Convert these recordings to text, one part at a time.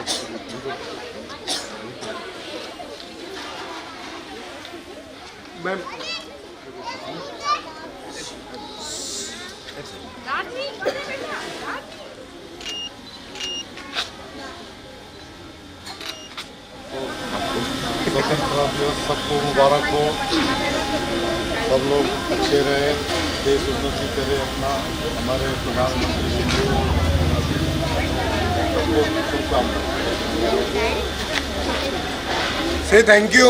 Ma'am स्वतंत्रता दिवस सबको मुबारक हो। सब लोग अच्छे रहे, देश उन्नति करे अपना। हमारे प्रधानमंत्री जी को सबको शुभकामनाएं। से थैंक यू।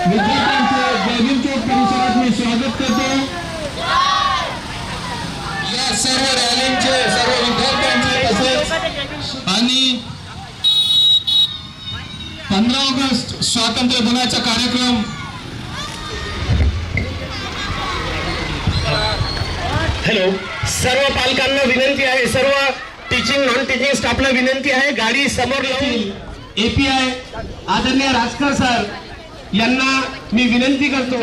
विद्यार्थ्यांचे जयभीम चौक परिसरात मी स्वागत करतो. या सर्व रॅलींचे, सर्व विद्यार्थ्यांचे तसेच आणि 15 ऑगस्ट स्वातंत्र्य दिनाचा कार्यक्रम हॅलो, सर्व पालकांना विनंती आहे, सर्व टीचिंग नॉन टीचिंग स्टाफला विनंती आहे, गाडी समोर लावून API आदरणीय राजकर सर यांना मी विनंती करतो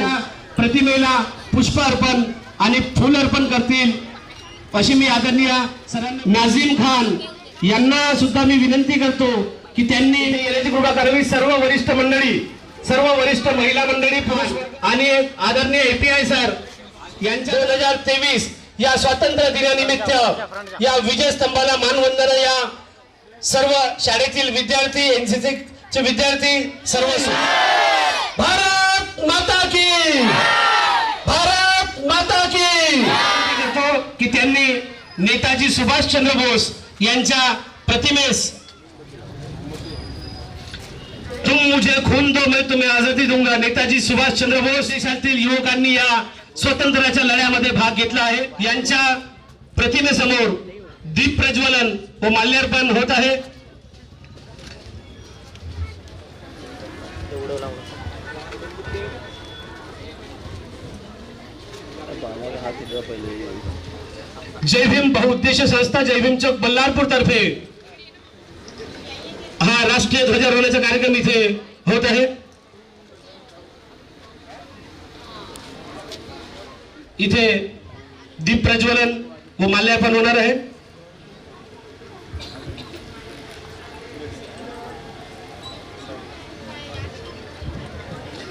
प्रतिमेला पुष्प अर्पण आणि फूल अर्पण करतील अशी मी आदरणीय सरांना. नाझीम खान यांना सुद्धा मी विनंती करतो की त्यांनी येण्याची कृपा करावी. सर्व वरिष्ठ मंडळी, सर्व वरिष्ठ महिला मंडळी, पुरुष आणि आदरणीय API सर यांच्या 2023 या स्वातंत्र्य दिनानिमित्त या विजय स्तंभाला मानवंदना या सर्व शाळेतील विद्यार्थी, NCC चे विद्यार्थी सर्व. भारत माता की, भारत माता की. की त्यांनी नेताजी सुभाषचंद्र बोस यांच्या प्रतिमेस तुम मुझे खून दो मैं तुम्हें आजादी दूंगा, नेताजी सुभाषचंद्र बोस देशातील युवकांनी या स्वातंत्र्याच्या लढ्यामध्ये भाग घेतला आहे. यांच्या प्रतिमेसमोर दीप प्रज्वलन व माल्यार्पण होत आहे. जय भीम बहुउद्देशीय संस्था जय भीम चौक बल्लारपूर तर्फे हा राष्ट्रीय ध्वजारोहणाचा कार्यक्रम इथे होत आहे. इथे दीप प्रज्वलन व माल्यार्पण होणार आहे.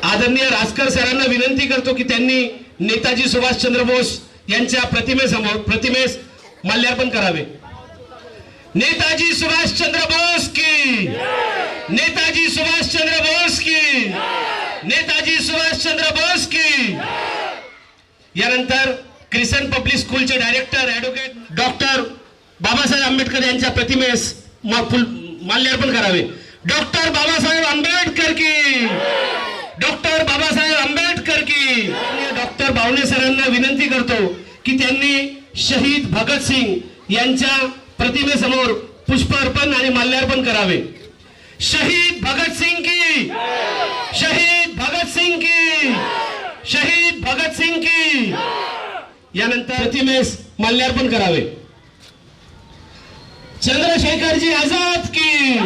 आदरणीय राजकर सरांना विनंती करतो की त्यांनी नेताजी सुभाषचंद्र बोस यांच्या प्रतिमेस माल्यार्पण करावे. नेताजी सुभाषचंद्र बोस की, नेताजी सुभाषचंद्र बोस की, नेताजी सुभाषचंद्र बोस की. यानंतर क्रिसन पब्लिक स्कूलचे director advocate doctor Babasaheb Ambedkar यांच्या प्रतिमेस माल्यार्पण करावे. डॉक्टर बाबासाहेब आंबेडकर की, डॉक्टर बाबासाहेब आंबेडकर की. डॉक्टर बावणे सरांना विनंती करतो की त्यांनी शहीद भगतसिंग यांच्या प्रतिमेसमोर पुष्प अर्पण आणि माल्यार्पण करावे. शहीद भगतसिंग की, शहीद भगतसिंग की, शहीद भगतसिंग की. यानंतर प्रतिमेस माल्यार्पण करावे. चंद्रशेखरजी आझाद की,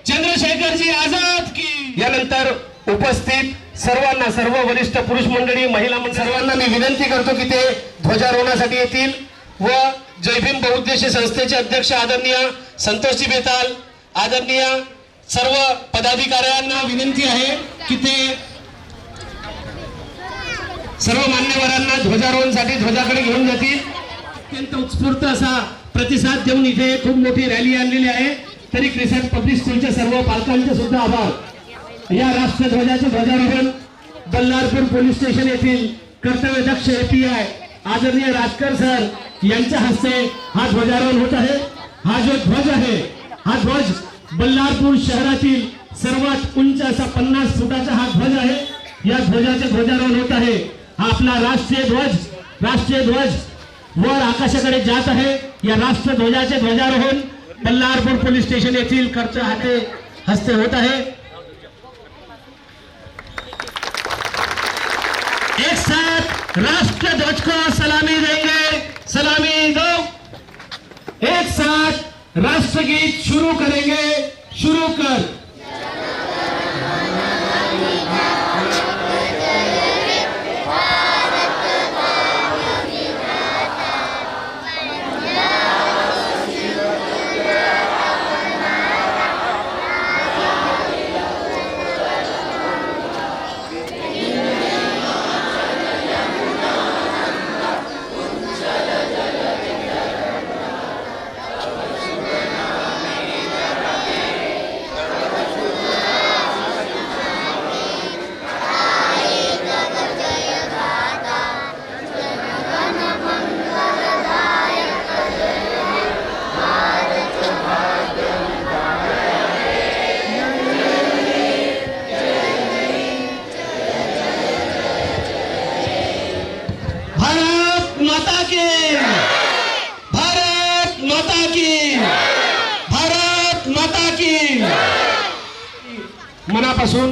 चंद्रशेखरजी आझाद की. यानंतर उपस्थित सर्वांना, सर्व वरिष्ठ पुरुष मंडळी, महिला सर्वांना मी विनंती करतो की ते ध्वजारोहणासाठी येतील व जय भीम बहुउद्देशीय संस्थेचे अध्यक्ष आदरणीय संतोषजी बेताल, आदरणीय सर्व पदाधिकाऱ्यांना विनंती आहे की ते सर्व मान्यवरांना ध्वजारोहणासाठी ध्वजाकडे घेऊन जातील. अत्यंत उत्स्फूर्त असा प्रतिसाद देऊन इथे खूप मोठी रॅली आणलेली आहे. तरी क्रिसन पब्लिक स्कूलच्या सर्व पालकांचे सुद्धा आभार. या राष्ट्रध्वजाचे ध्वजारोहण बल्लारपूर पोलीस स्टेशन येथील कर्तव्यदक्ष API आदरणीय राजकर सर यांच्या हस्ते हा ध्वजारोहण होत आहे. हा जो ध्वज आहे, हा ध्वज बल्लारपूर शहरातील सर्वात उंच असा 50 फुटाचा हा ध्वज आहे. या ध्वजाचे ध्वजारोहण होत आहे. हा आपला राष्ट्रीय ध्वज वर आकाशाकडे जात आहे. या राष्ट्रध्वजाचे ध्वजारोहण बल्लारपूर पोलीस स्टेशन येथील कर्तव्य हस्ते होत आहे. एक साथ राष्ट्र ध्वज को सलामी देंगे, सलामी दो. एक साथ राष्ट्रगीत शुरू करेंगे, शुरू कर. की, भारत माता की, भारत माता की. मनापासून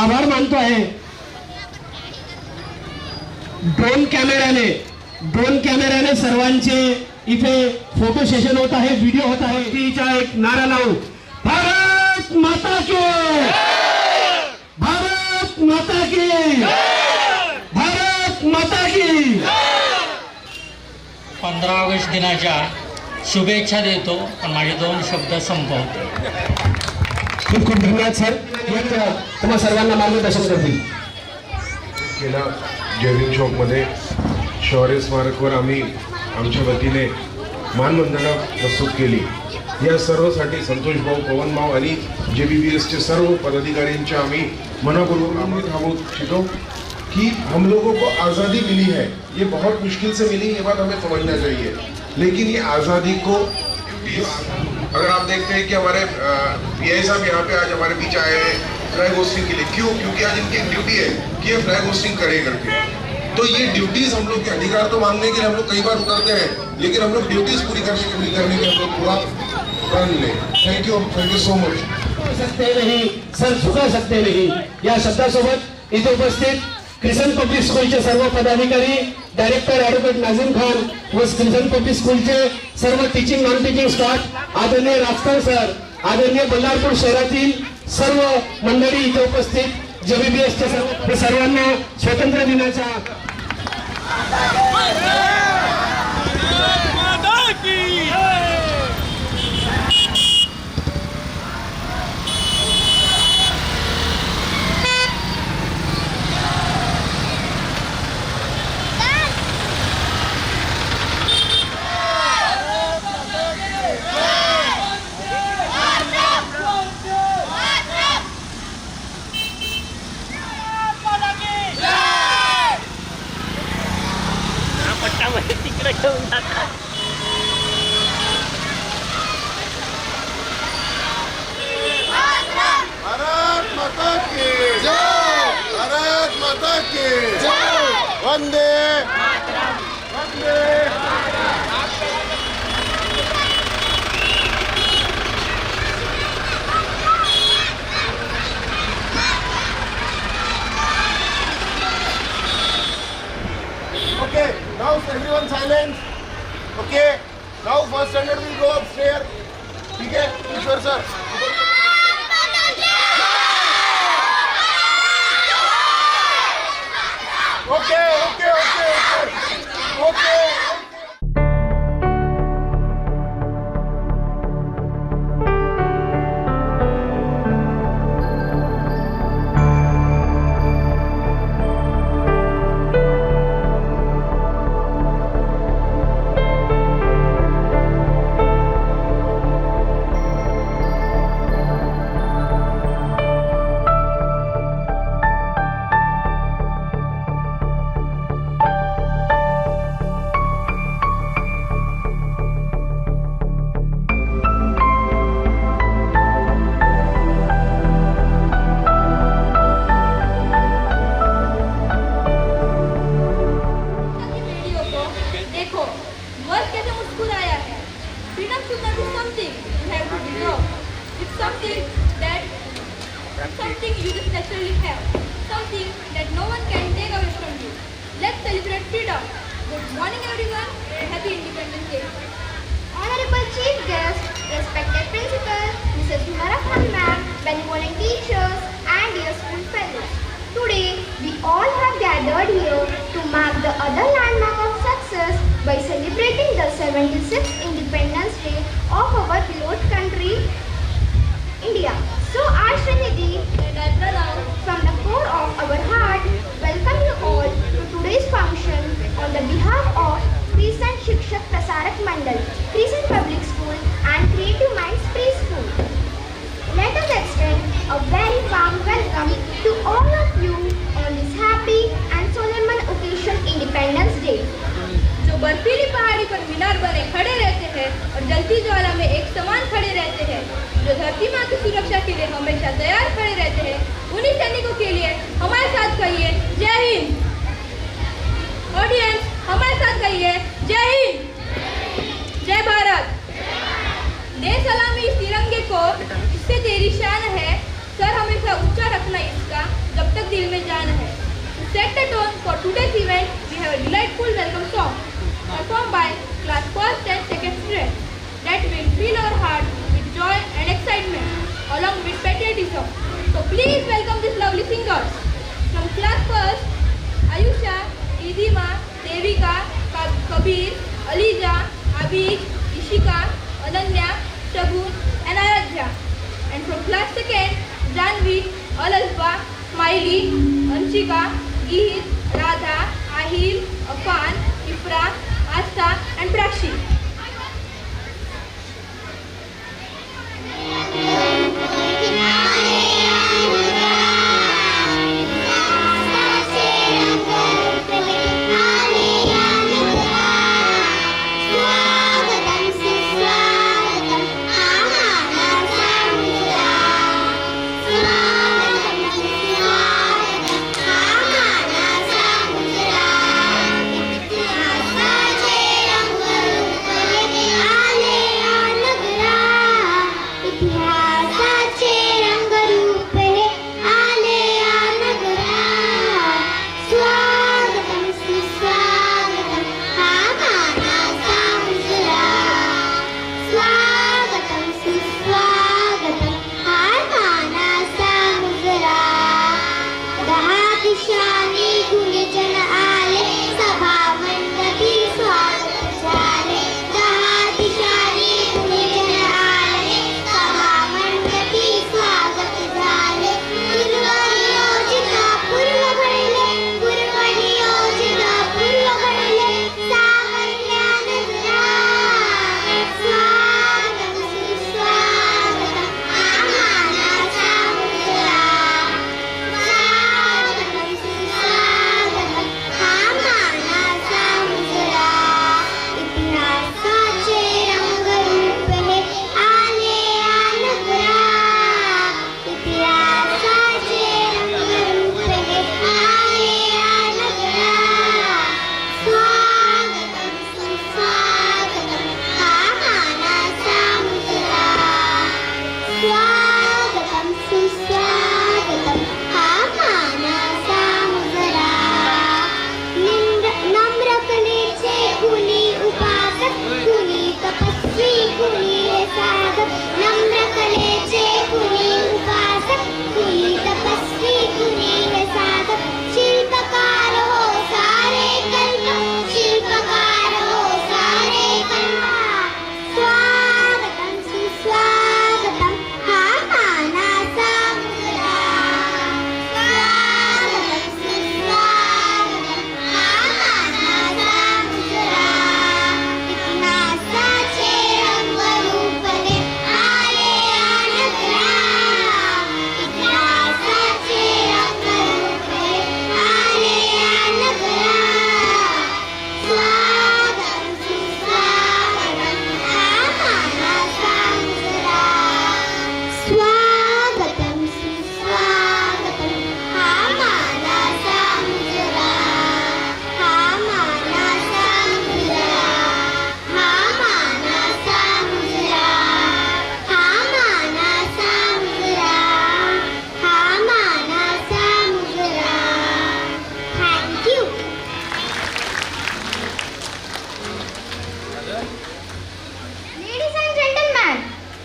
आभार मानतो आहे. ड्रोन कॅमेऱ्याने सर्वांचे इथे फोटो सेशन होत आहे, व्हिडिओ होत आहे. तिचा एक नारा लावू, भारत माता की, भारत माता की, भारत माता की. 15 ऑगस्ट दिनाच्या शुभेच्छा देतो पण माझे 2 शब्द संपवतो. खूप खूप धन्यवाद सर. तुम्हा सर्वांना मार्गदर्शन करतील. केला जयभीम चौकमध्ये शौर्य स्मारकवर आम्ही आमच्या वतीने मानवंदना प्रस्तुत केली. या सर्वसाठी संतोष भाऊ, पवन भाऊ आणि JBBSचे सर्व पदाधिकाऱ्यांच्या आम्ही मनापूर्वक आभार मानू इच्छितो कि हम लोगों को आज़ादी मिली है. ये बहुत मुश्किल से मिली, ये बात हमें समझना चाहिए. लेकिन ये आज़ादी को अगर आप देखते हैं कि हमारे PI साहब यहाँ पे आज हमारे बीच आए हैं फ्लैग होस्टिंग के लिए. क्यों? क्योंकि आज इनकी एक ड्यूटी है कि ये फ्लैग होस्टिंग करें करके. तो ये ड्यूटीज हम लोग के अधिकार तो मांगने के लिए हम लोग कई बार उतरते हैं, लेकिन हम लोग ड्यूटीज पूरी करने के लिए हम लोग पूरा प्रण लें. Thank you so much. सकते नहीं सर, झुका सकते नहीं या शब्दासोबत इथे उपस्थित क्रिसन पब्लिक स्कूलचे सर्व पदाधिकारी, डायरेक्टर ॲडव्होकेट नाझीम खान व क्रिसन पब्लिक स्कूलचे सर्व टीचिंग नॉन टीचिंग स्टाफ, आदरणीय राजकर सर, आदरणीय बल्लारपूर शहरातील सर्व मंडळी इथे उपस्थित, JBBSच्या सर्वांना स्वातंत्र्य दिनाच्या भारत माता की जय, भारत माता की जय, वंदे वंदे. Okay, now everyone silent. Okay, now first standard will go upstairs. ठीक है, ईश्वर sir. Okay. something you just naturally have, something that no one can take away from you. Let's celebrate freedom. Good morning everyone and happy Independence Day. Honorable Chief Guest, respected Principal, Mrs. Humara Khan Ma'am, benevolent teachers and dear school fellows. Today, we all have gathered here to mark the other landmark of success by celebrating the 76th Independence Day of our beloved country, India. So, I, Srinidhi, from the core of our heart, welcome you all to today's function on the behalf of Crescent Shikshak Prasarak Mandal, Crescent Public School and Creative Minds Preschool. Let us extend a very warm welcome to all of you on this happy and solemn occasion, Independence Day. जो बर्फीली पहाड़ी पर मीनार बने खड़े रहते हैं और जलती ज्वाला में एक समान खड़े रहते हैं, जो धरती माँ की सुरक्षा के लिए हमेशा तैयार खड़े रहते हैं, उन्हीं सैनिकों के लिए हमारे साथ कहिए जय हिंद। ऑडियंस हमारे साथ कहिए जय Please welcome these lovely singers. From class first, Ayusha, Idima, Devika, Kabir, Alija, Abid, Ishika, Ananya, Shagun and Aradhya. And from class second, Janvi, Alasba, Smiley, Anshika, Geet, Radha, Ahil, Afan, Ifra, Asta and Prakshi.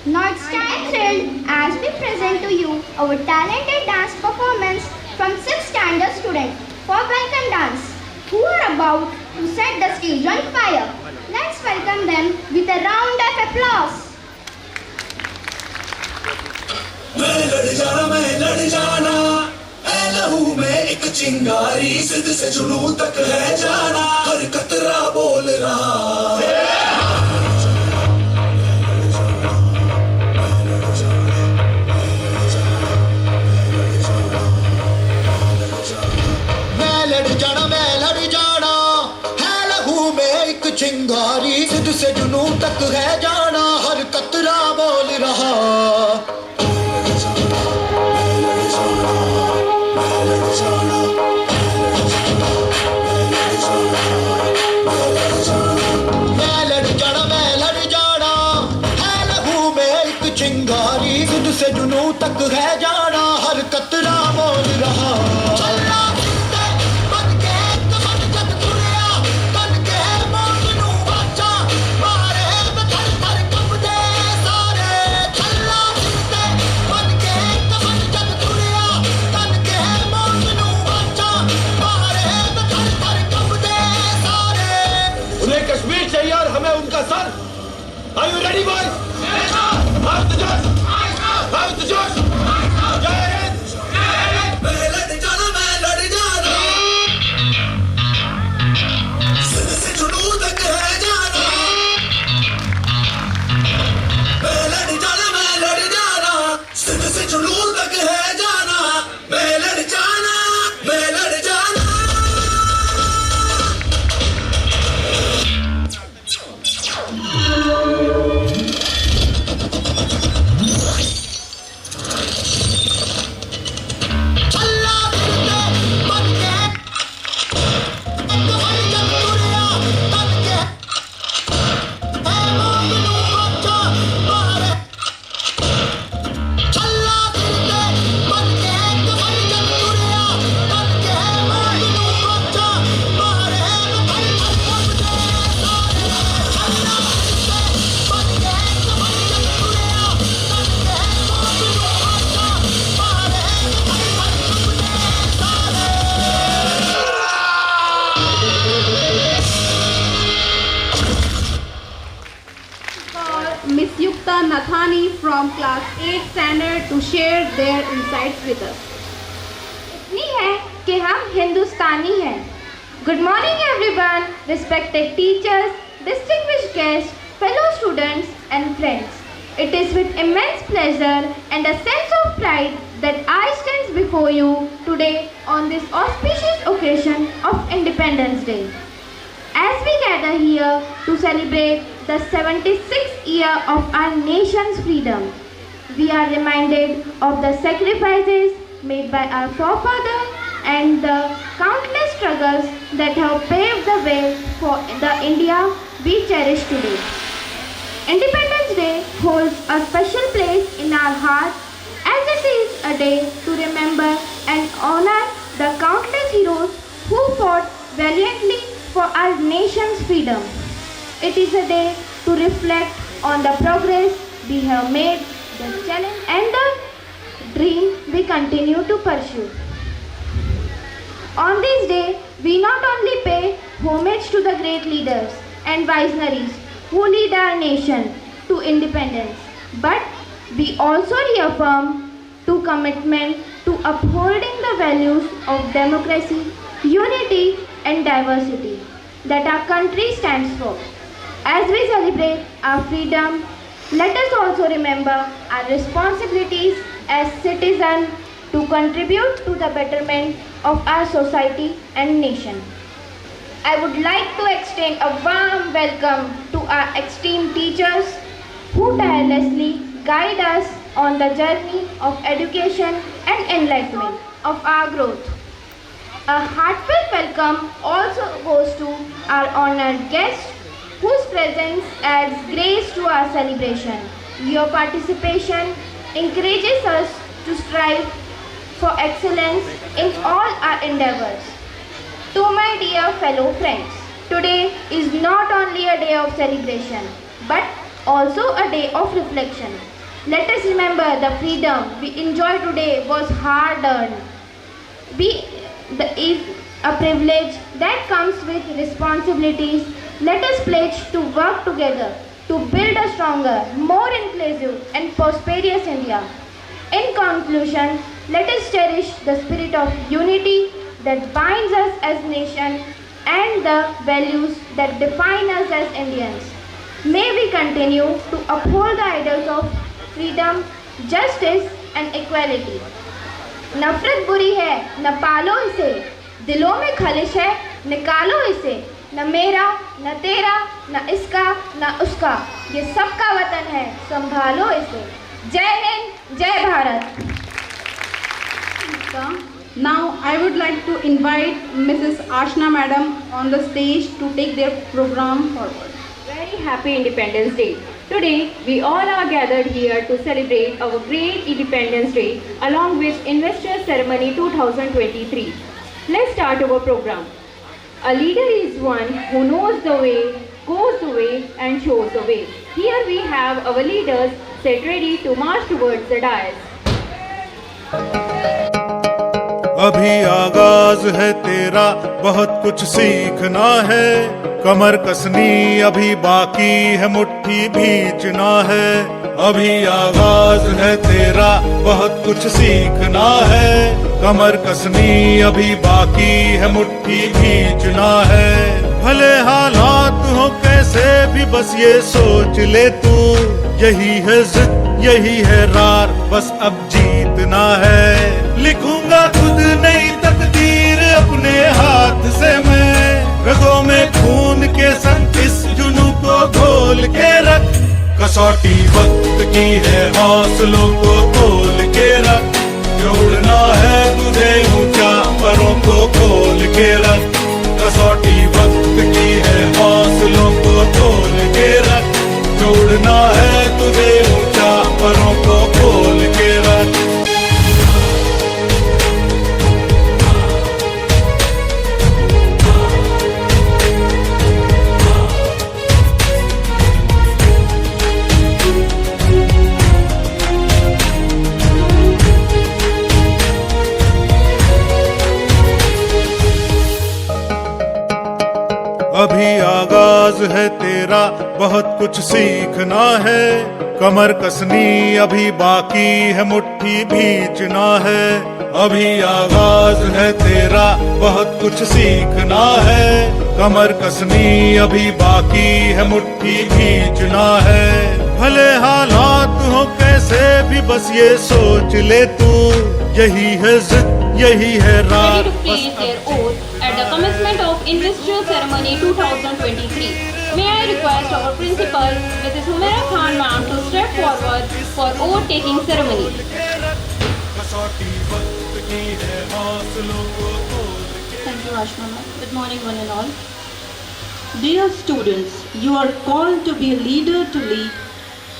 Now it's time thrilled as we present to you our talented dance performance from 6th standard students for welcome dance who are about to set the stage on fire. Let's welcome them with a round of applause. मैं लड़ जाना ऐ लहू में एक चिंगारी जिद से जुनून तक है जाना हर कतरा बोल रहा मैं लड़ जाना है लहू में एक चिंगारी जिद से जुनून तक है जाना हर कतरा बोल रहा Are you ready, boys? Yes, sir. How's the Josh? How's the Josh? Jai Hind. मैं लड़ जाना सिर से जुनून तक है जाना मैं लड़ जाना सिर से जुनून तक है जाना मैं लड़ जाना Miss Yukta Nathani from class 8 standard to share their insights with us. इतनी है कि हम हिंदुस्तानी हैं. Good morning everyone, respected teachers, distinguished guests, fellow students and friends. It is with immense pleasure and a sense of pride that I stand before you today on this auspicious occasion of Independence Day. As we gather here to celebrate the 76th year of our nation's freedom, we are reminded of the sacrifices made by our forefathers and the countless struggles that have paved the way for the India we cherish today. Independence Day holds a special place in our hearts as it is a day to remember and honor the countless heroes who fought valiantly for our nation's freedom. It is a day to reflect on the progress we have made, the challenge and the dream we continue to pursue. On this day, we not only pay homage to the great leaders and visionaries who lead our nation to independence, but we also reaffirm to commitment to upholding the values of democracy, unity and diversity that our country stands for. As we celebrate our freedom, let us also remember our responsibilities as citizens to contribute to the betterment of our society and nation. I would like to extend a warm welcome to our esteemed teachers who tirelessly guide us on the journey of education and enlightenment of our growth. A heartfelt welcome also goes to our honored guests whose presence adds grace to our celebration. Your participation encourages us to strive for excellence in all our endeavors. To my dear fellow friends, today is not only a day of celebration, but also a day of reflection. Let us remember the freedom we enjoy today was hard earned. Is a privilege that comes with responsibilities. Let us pledge to work together to build a stronger, more inclusive and prosperous India. In conclusion, let us cherish the spirit of unity that binds us as nation and the values that define us as Indians. May we continue to uphold the ideals of freedom, justice and equality. नफरत बुरी है, न पालो इसे, दिलों में खलिश है, निकालो इसे, न मेरा, न तेरा, न इसका, न उसका, ये सबका वतन है, संभालो इसे. जय हिंद, जय Bharat. Now I would like to invite Mrs. Ashna Madam on the stage to take their program forward. Very happy Independence Day. Today, we all are gathered here to celebrate our great Independence Day along with Investor Ceremony 2023. Let's start our program. A leader is one who knows the way, goes the way and shows the way. Here we have our leaders set ready to march towards the dais. अभी आगाज है तेरा, बहुत कुछ सीखना है। कमर कसनी अभी बाकी है, मुट्ठी भींचना है। अभी आगाज है तेरा, बहुत कुछ सीखना है। कमर कसनी अभी बाकी है, मुट्ठी भींचना है। भले हालात हो कैसे भी, बस ये सोच ले तू, यही है जिद यही है रार, बस अब जीतना है। लिखूंगा खुद नई तकदीर अपने हाथ से मैं, रगों में खून के संग इस जुनू को घोल के रख। कसौटी वक्त की है, हौसलों को तोल के रख। जोड़ना है तुझे ऊंचा, परों को खोल के रख। कसौटी वक्त की है, हौसलों को तोल के रख। जोड़ना है तुझे ऊंचा, परों को खोल के रख। अभी आगाज है तेरा, बहुत कुछ सीखना है। कमर कसनी अभी बाकी है, मुट्ठी भींचना है। अभी आगाज है तेरा, बहुत कुछ सीखना है। कमर कसनी अभी बाकी है, मुट्ठी भींचना है। भले हालात हो कैसे भी, बस ये सोच ले तू, यही है जिद यही है रात। Ready to place their oath at the commencement of Investiture Ceremony 2023. May I request our principal, Mrs. Humaira Khan ma'am, to step forward for oath taking ceremony. Thank you, Ashma ma'am. Good morning, one and all. Dear students, you are called to be a leader to lead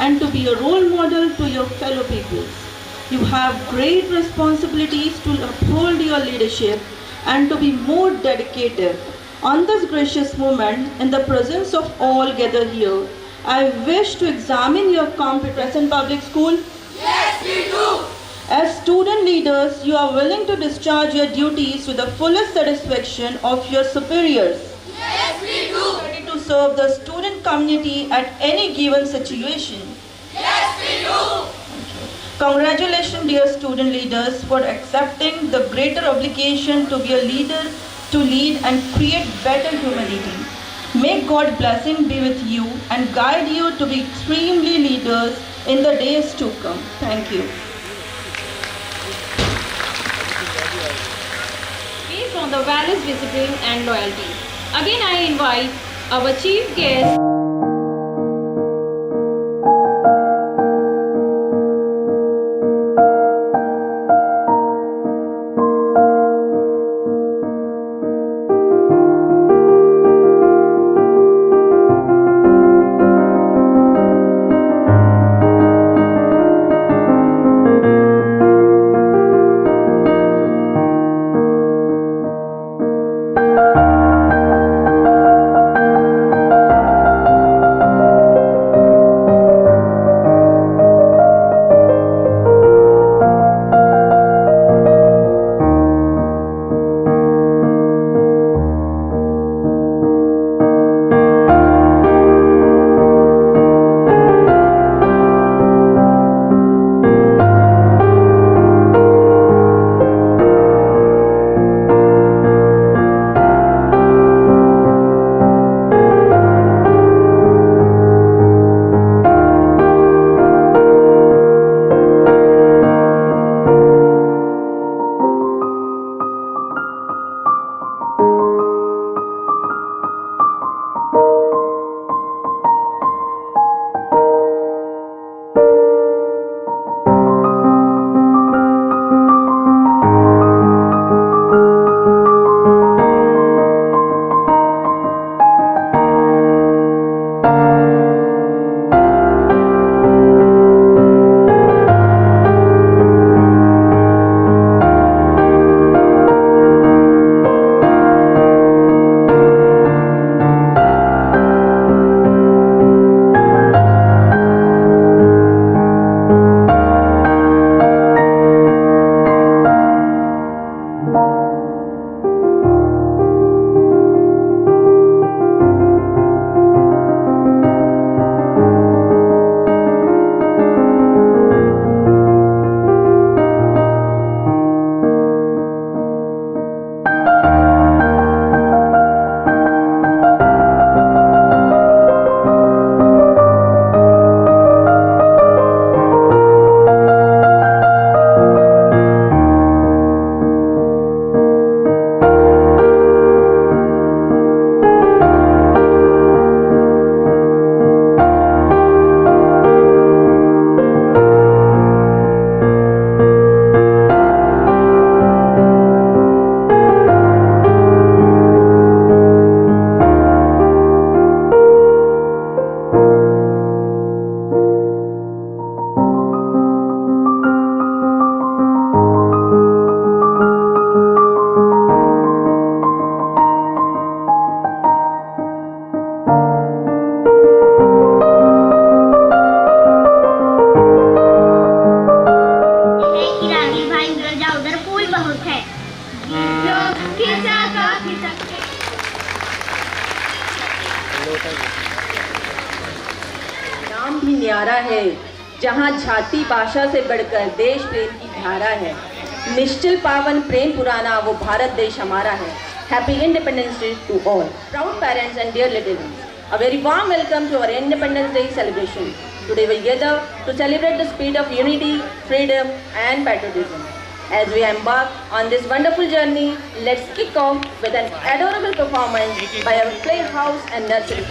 and to be a role model to your fellow pupils. You have great responsibilities to uphold your leadership and to be more dedicated. On this gracious moment, in the presence of all gathered here, I wish to examine your competence in public school. Yes, we do. As student leaders, you are willing to discharge your duties to the fullest satisfaction of your superiors. Yes, we do. Ready to serve the student community at any given situation. Yes, we do. Congratulations, dear student leaders, for accepting the greater obligation to be a leader, to lead and create better humanity. May God's blessing be with you and guide you to be extremely leaders in the days to come. Thank you. Based on the values, discipline and loyalty. Again, I invite our chief guest. नाम भी न्यारा है, जहाँ जाति भाषा से बढ़कर देश प्रेम की धारा है। निश्चल पावन प्रेम पुराना वो भारत देश हमारा है। Happy Independence Day to all. Proud parents and dear little ones, a very warm welcome to our Independence Day celebration. Today we gather to celebrate the spirit of unity, freedom and patriotism. As we embark on this wonderful journey, let's kick off with an adorable performance by our playhouse and nursery.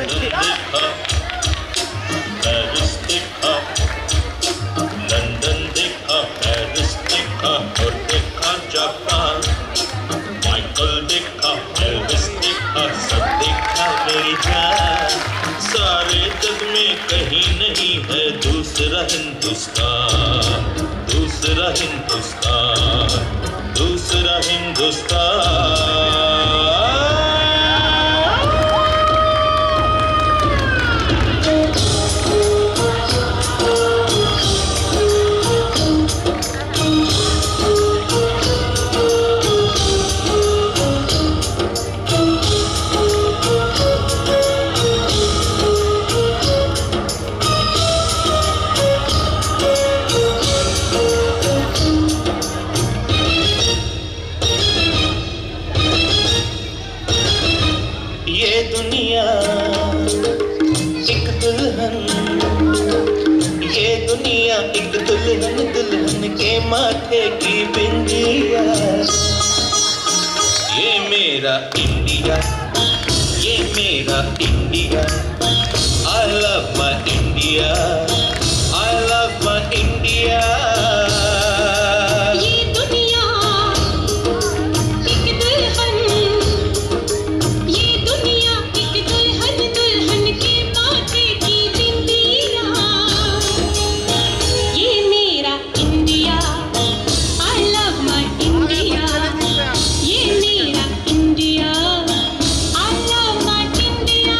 Paris देखा, London देखा, Paris देखा और देखा Japan. Michael देखा, Elvis देखा, सब देखा मेरी जान। सारे जग में कहीं नहीं है दूसरा हिंदुस्तान, दूसरा हिंदुस्तान, दूसरा हिंदुस्तान। दुल्हन के माथे की बिंदिया। ये मेरा इंडिया, ये मेरा India. I love my India, I love my India। ये दुनिया एक दुल्हन, ये दुनिया एक दुल्हन, दुल्हन के माथे की बिंदिया। ये मेरा India, I love my India। ये मेरा India, I love my India।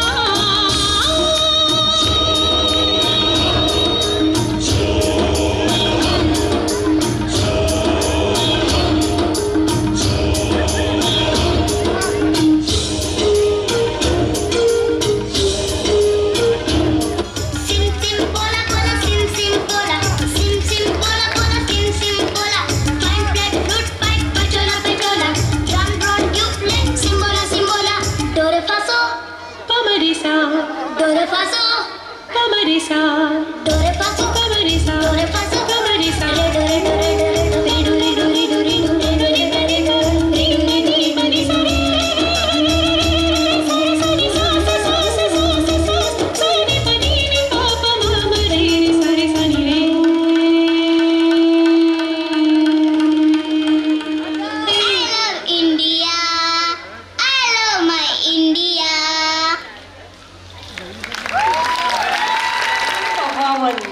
Sim sim bola bola sim sim bola, sim sim bola bola sim sim bola. Fine flat fruit pipe pachola pachola, drum drum tube leg simbola simbola. Do re fa so, Pa ma re sa, do re fa so, pa ma re sa, do re fa so, pa ma re sa, do re fa so, pa ma re sa, re do re do re do re do re do re do re do re do re do re do re do re do re pa re sa re. I love India, I love my India. Performance,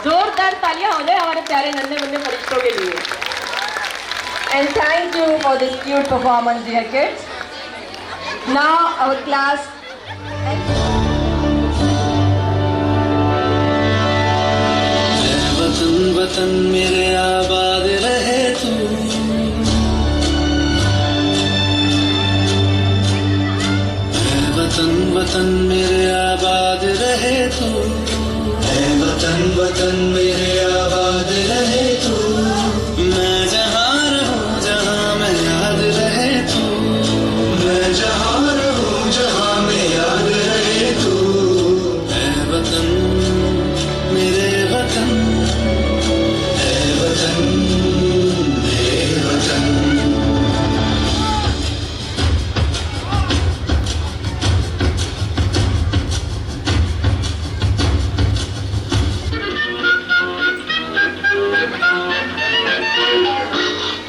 जोरदार तालियां हो जाए हमारे प्यारे नन्हे मुन्ने फरिश्तों के लिए। And thank you for this cute performance, dear kids. Now our class. वतन वतन मेरे आबाद रहे तू, वतन वतन मेरे आबाद रहे तू, वतन वतन मेरे आबाद रहे तू। मैं जहाँ रहूँ जहाँ मैं याद रहे तू, मैं जहाँ रहूँ जहाँ मैं याद रहे तू। ऐ वतन मेरे वतन, ऐ वतन मेरे वतन।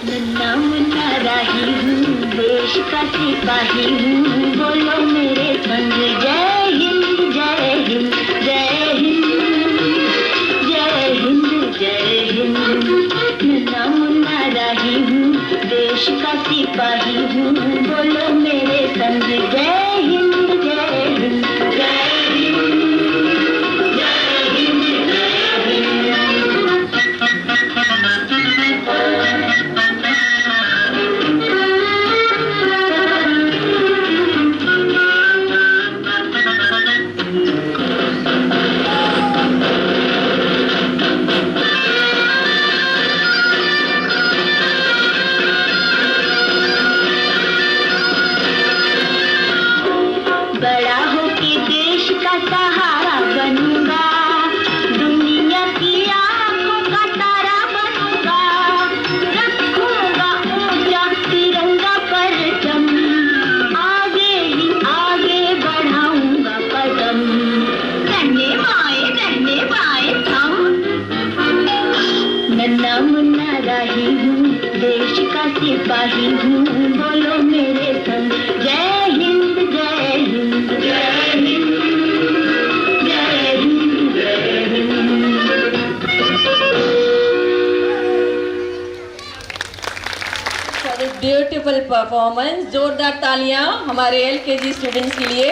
नन्ना मुन्ना राही हूँ, देश का सिपाही हूँ, बोलो मेरे संग जय हिंद जय हिंद जय हिंद जय हिंद जय हिंद। नन्ना मुन्ना राही हूँ, देश का सिपाही हूँ, बोलो मेरे संग जय हिंद जय हिंद जय हिंद जय हिंद जय हिंद। बड़ा होके देश का सहारा बनूंगा, दुनिया की आंखों का तारा बनूंगा, रखूंगा ऊंचा तिरंगा परचम, आगे ही आगे बढ़ाऊंगा कदम, रहने पाए हम नन्ना मुन्ना राही हूँ, देश का सिपाही हूँ, बोलो मेरे संग जय हिंद जय हिंद जय हिंद जय हिंद जय Hind. For this beautiful performance, जोरदार तालियां हमारे LKG स्टूडेंट्स के लिए।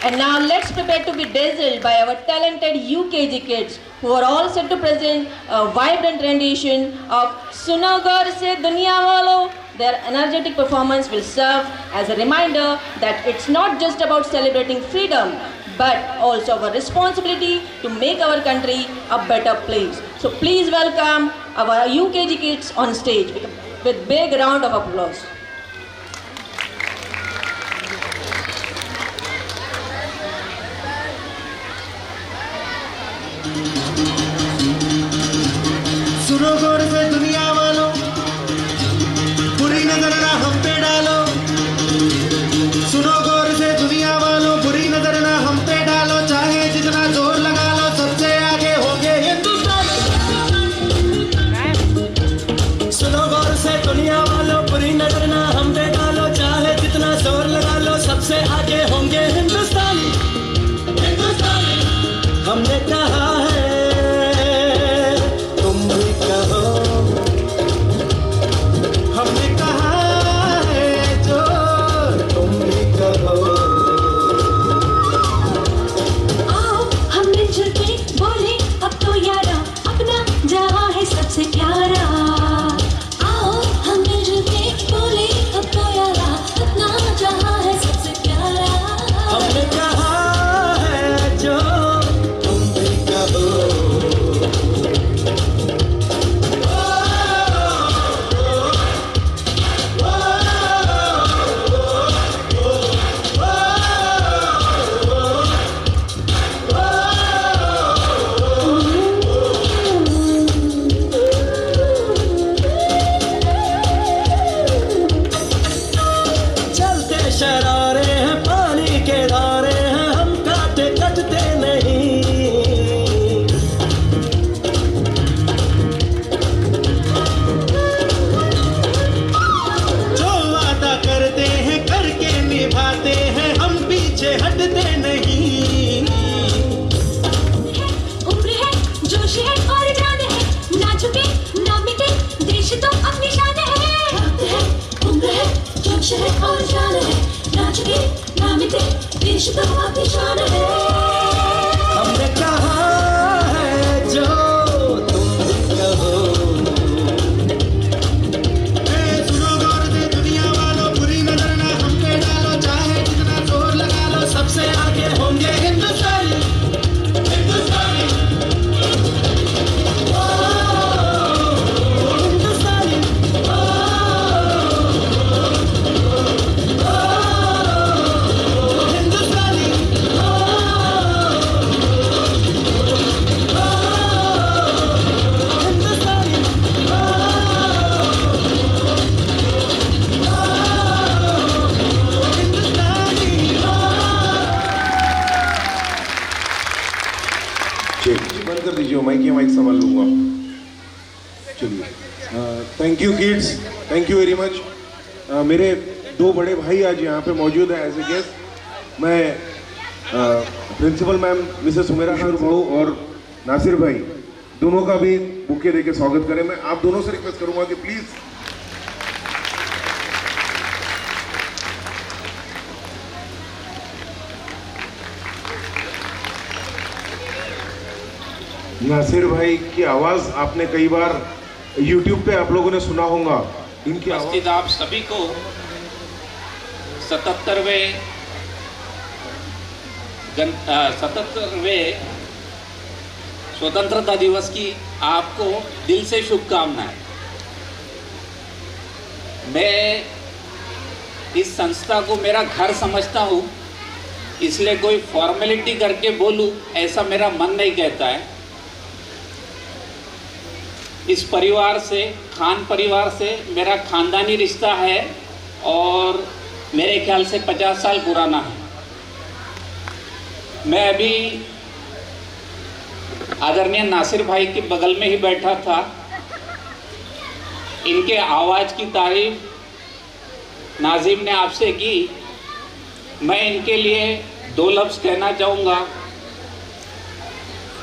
And now let's prepare to be dazzled by our talented UKG kids who are all set to present a vibrant rendition of Suno Gaur Se Duniya Walo. Their energetic performance will serve as a reminder that it's not just about celebrating freedom, but also our responsibility to make our country a better place. So please welcome our UKG kids on stage with big round of applause. सुनो गौर से दुनिया वालों, बुरी नजर ना हम पे डालो। सुनो गौर से दुनिया वालों, बुरी नजर ना हम पे डालो, चाहे जितना जोर लगा लो सबसे आगे होंगे हिंदुस्तान। सुनो गौर से दुनिया वालों, बुरी नजर ना हम पे डालो, चाहे जितना जोर लगा लो सबसे आगे होंगे हिंदुस्तानी। हमने कहा है तुम भी कहो, हमने कहा है जो तुम भी कहो। आओ हम मिलजुल के बोले अब तो यारा, अपना जहां है सबसे प्यारा। आओ हम मिलजुल के बोले अब तो यारा, अपना जहां है सबसे प्यारा। हमने कहा है जो तुम भी कहो। चलते शरारे हैं, पानी के धारे हैं, हम काटे कटते नहीं। जो वादा करते हैं करके निभाते हैं, हम पीछे हटते नहीं। उम्र है, जोश है और जान है, ना झुके ना मिटे, देश तो अपनी शान है। वक्त है, उम्र है, जोश है और जान है, ना झुके ना मिटे, देश तो अपनी शान है। हमने कहा है जो तुम भी कहो। सुनो गौर से दुनिया वालों, बुरी नजर ना हम पे डालो, चाहे जितना जोर लगा लो सबसे आगे होंगे हिंदुस्तानी। हिंदुस्तानी ओ, हिंदुस्तानी ओ, हिंदुस्तानी बंद कर दीजिए माइक संभाल लूंगा। चलिए, thank you kids, thank you very much. मेरे दो बड़े भाई आज यहाँ पे मौजूद हैं एज ए गेस्ट। मैं principal ma'am Mrs Sumera Khan भाऊ और नासिर भाई दोनों का भी बुके देके स्वागत करें। मैं आप दोनों से रिक्वेस्ट करूंगा कि प्लीज नासिर भाई की आवाज आपने कई बार YouTube पे आप लोगों ने सुना होगा। इनकी आवाज आप सभी को 77वें स्वतंत्रता दिवस की आपको दिल से शुभकामनाएं। मैं इस संस्था को मेरा घर समझता हूँ, इसलिए कोई फॉर्मेलिटी करके बोलूं ऐसा मेरा मन नहीं कहता है। इस परिवार से, खान परिवार से मेरा खानदानी रिश्ता है और मेरे ख्याल से 50 साल पुराना है। मैं अभी आदरणीय नासिर भाई के बगल में ही बैठा था। इनके आवाज़ की तारीफ नाजिम ने आपसे की। मैं इनके लिए 2 लफ्ज़ कहना चाहूँगा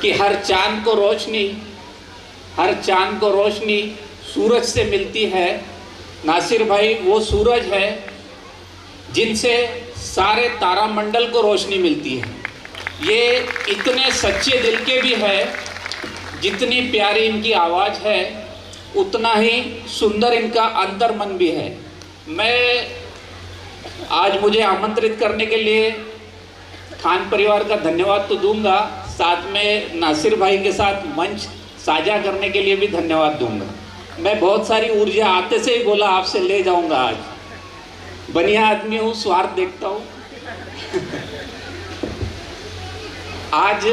कि हर चांद को रोशनी सूरज से मिलती है। नासिर भाई वो सूरज है जिनसे सारे तारामंडल को रोशनी मिलती है। ये इतने सच्चे दिल के भी है, जितनी प्यारी इनकी आवाज़ है उतना ही सुंदर इनका अंतर्मन भी है। मैं आज मुझे आमंत्रित करने के लिए खान परिवार का धन्यवाद तो दूंगा, साथ में नासिर भाई के साथ मंच साझा करने के लिए भी धन्यवाद दूंगा। मैं बहुत सारी ऊर्जा आते से ही बोला आपसे ले जाऊंगा। आज बढ़िया आदमी हूँ, स्वार्थ देखता हूँ। आज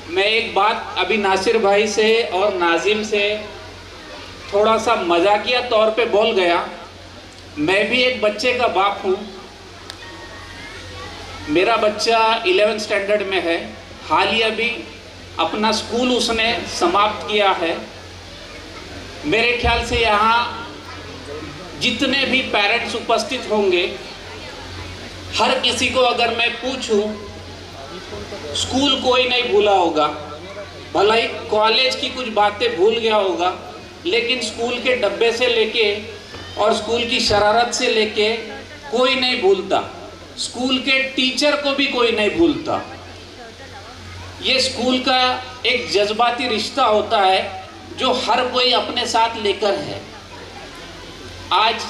मैं एक बात अभी नासिर भाई से और नाजिम से थोड़ा सा मजाकिया तौर पे बोल गया। मैं भी एक बच्चे का बाप हूँ। मेरा बच्चा 11th स्टैंडर्ड में है। हाल ही अभी अपना स्कूल उसने समाप्त किया है। मेरे ख्याल से यहाँ जितने भी पेरेंट्स उपस्थित होंगे, हर किसी को अगर मैं पूछूं, स्कूल कोई नहीं भूला होगा। भला ही कॉलेज की कुछ बातें भूल गया होगा, लेकिन स्कूल के डब्बे से लेके और स्कूल की शरारत से लेके कोई नहीं भूलता। स्कूल के टीचर को भी कोई नहीं भूलता। ये स्कूल का एक जज्बाती रिश्ता होता है जो हर कोई अपने साथ लेकर है। आज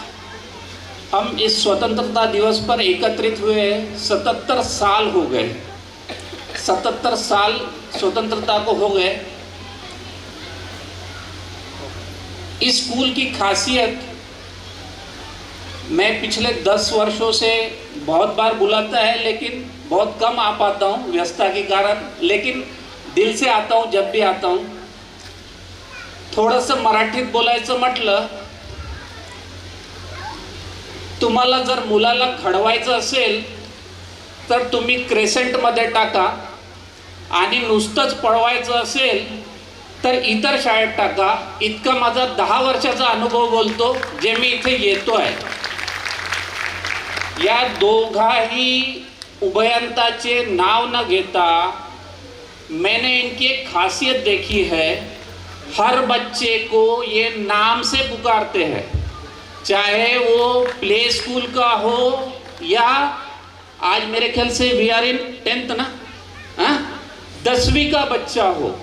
हम इस स्वतंत्रता दिवस पर एकत्रित हुए 77 साल हो गए। 77 साल स्वतंत्रता को हो गए। इस स्कूल की खासियत मैं पिछले 10 वर्षों से बहुत बार बुलाता है, लेकिन बहुत कम आ पाता हूँ व्यस्तता के कारण, लेकिन दिल से आता हूँ जब भी आता हूँ। थोडंसं मराठीत बोलायचं म्हटलं, तुम्हाला जर मुलाला घडवायचं असेल तर तुम्ही क्रेसेंटमध्ये टाका, आणि नुसतंच पळवायचं असेल तर इतर शाळेत टाका. इतका माझा 10 वर्षाचा अनुभव बोलतो जे मी इथे येतो आहे. या दोघाही उभयंताचे नाव न घेता मैंने इनकी एक खासियत देखी है, हर बच्चे को ये नाम से पुकारते हैं, चाहे वो प्ले स्कूल का हो या आज मेरे ख्याल से वी आर इन 10th ना, 10वीं का बच्चा हो.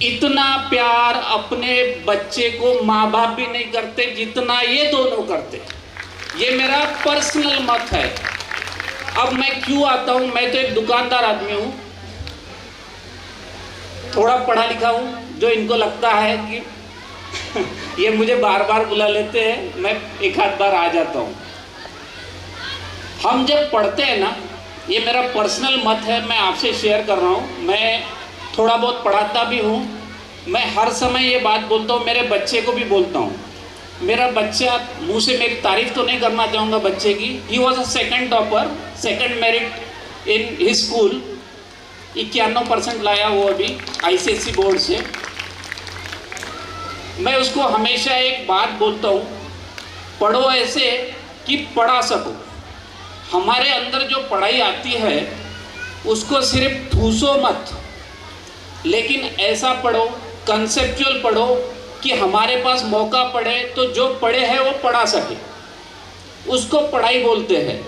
इतना प्यार अपने बच्चे को माँ बाप भी नहीं करते जितना ये दोनों करते. ये मेरा पर्सनल मत है. अब मैं क्यों आता हूँ, मैं तो एक दुकानदार आदमी हूँ, थोड़ा पढ़ा लिखा हूँ, जो इनको लगता है कि ये मुझे बार बार बुला लेते हैं, मैं एक आध बार आ जाता हूँ. हम जब पढ़ते हैं ना, ये मेरा पर्सनल मत है, मैं आपसे शेयर कर रहा हूँ. मैं थोड़ा बहुत पढ़ाता भी हूँ. मैं हर समय ये बात बोलता हूँ, मेरे बच्चे को भी बोलता हूँ. मेरा बच्चा, मुँह से मेरी तारीफ तो नहीं करना चाहूँगा बच्चे की, he was a second topper, second merit in his school. 91% लाया वो अभी ICSE बोर्ड से. मैं उसको हमेशा एक बात बोलता हूँ, पढ़ो ऐसे कि पढ़ा सको. हमारे अंदर जो पढ़ाई आती है उसको सिर्फ ठूसो मत, लेकिन ऐसा पढ़ो, कंसेप्चुअल पढ़ो कि हमारे पास मौका पड़े तो जो पढ़े हैं वो पढ़ा सके, उसको पढ़ाई बोलते हैं.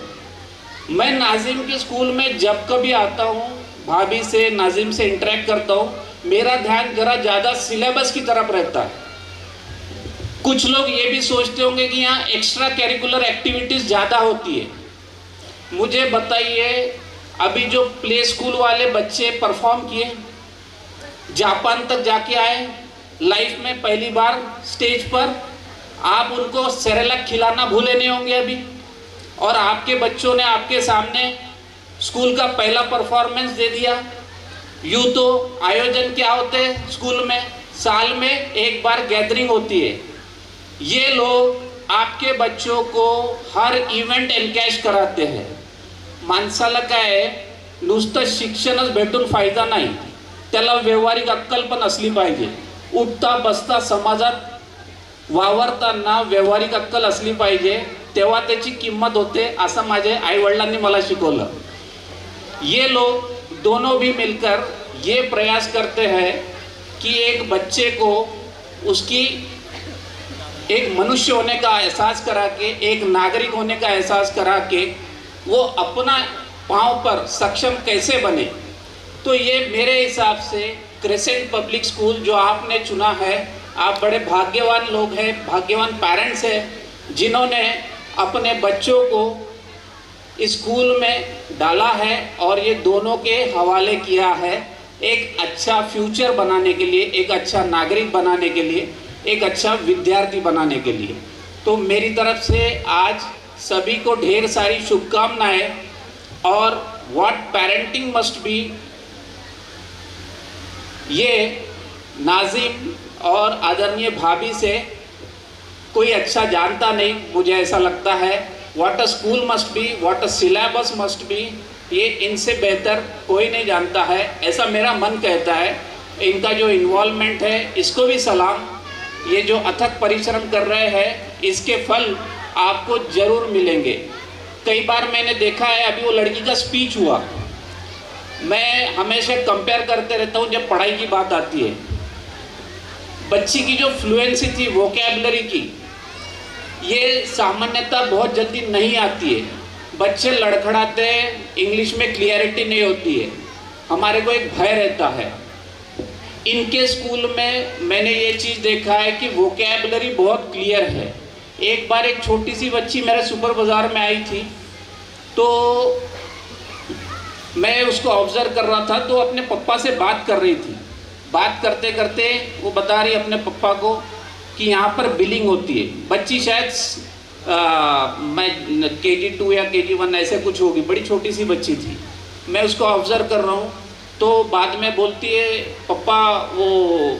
मैं नाजिम के स्कूल में जब कभी आता हूँ, भाभी से, नाजिम से इंटरेक्ट करता हूँ, मेरा ध्यान जरा ज़्यादा सिलेबस की तरफ रहता है. कुछ लोग ये भी सोचते होंगे कि यहाँ एक्स्ट्रा कैरिकुलर एक्टिविटीज़ ज़्यादा होती है. मुझे बताइए, अभी जो प्ले स्कूल वाले बच्चे परफॉर्म किए, जापान तक जाके आए, लाइफ में पहली बार स्टेज पर, आप उनको सेरेलक खिलाना भूले नहीं होंगे अभी. और आपके बच्चों ने आपके सामने स्कूल का पहला परफॉर्मेंस दे दिया। यूँ तो आयोजन क्या होते हैं स्कूल में, साल में एक बार गैदरिंग होती है। ये लोग आपके बच्चों को हर इव्हेंट एनकॅश कराते हैं। माणसाला काय नुसतं शिक्षणच भेटून फायदा नाही, त्याला व्यवहारिक अक्कल पण असली पाहिजे। उठता बसता समाजात वावरताना व्यवहारिक अक्कल असली पाहिजे, तेव्हा त्याची किंमत होते, असं माझे आईवडिलांनी मला शिकवलं। ये लोग दोनों भी मिलकर ये प्रयास करते हैं कि एक बच्चे को उसकी एक मनुष्य होने का एहसास करा के, एक नागरिक होने का एहसास करा के वो अपना पाँव पर सक्षम कैसे बने। तो ये मेरे हिसाब से क्रेसेंट पब्लिक स्कूल जो आपने चुना है, आप बड़े भाग्यवान लोग हैं, भाग्यवान पेरेंट्स हैं जिन्होंने अपने बच्चों को इस स्कूल में डाला है और ये दोनों के हवाले किया है एक अच्छा फ्यूचर बनाने के लिए, एक अच्छा नागरिक बनाने के लिए, एक अच्छा विद्यार्थी बनाने के लिए। तो मेरी तरफ से आज सभी को ढेर सारी शुभकामनाएं। और व्हाट पेरेंटिंग मस्ट बी, ये नाजिम और आदरणीय भाभी से कोई अच्छा जानता नहीं, मुझे ऐसा लगता है। What a school must be, what a syllabus must be, ये इनसे बेहतर कोई नहीं जानता है, ऐसा मेरा मन कहता है। इनका जो इन्वॉल्वमेंट है इसको भी सलाम। ये जो अथक परिश्रम कर रहे हैं इसके फल आपको ज़रूर मिलेंगे। कई बार मैंने देखा है, अभी वो लड़की का स्पीच हुआ, मैं हमेशा कंपेयर करते रहता हूँ जब पढ़ाई की बात आती है। बच्ची की जो फ्लुएंसी थी वोकैबुलरी की, ये सामान्यतः बहुत जल्दी नहीं आती है। बच्चे लड़खड़ाते हैं, इंग्लिश में क्लियरिटी नहीं होती है, हमारे को एक भय रहता है। इनके स्कूल में मैंने ये चीज़ देखा है कि वोकैबुलरी बहुत क्लियर है। एक बार एक छोटी सी बच्ची मेरे सुपर बाज़ार में आई थी, तो मैं उसको ऑब्ज़र्व कर रहा था, तो अपने पप्पा से बात कर रही थी। बात करते करते वो बता रही अपने पप्पा को कि यहाँ पर बिलिंग होती है। बच्ची शायद मैं KG2 या KG1 ऐसे कुछ होगी, बड़ी छोटी सी बच्ची थी। मैं उसको ऑब्ज़र्व कर रहा हूँ, तो बाद में बोलती है, पप्पा वो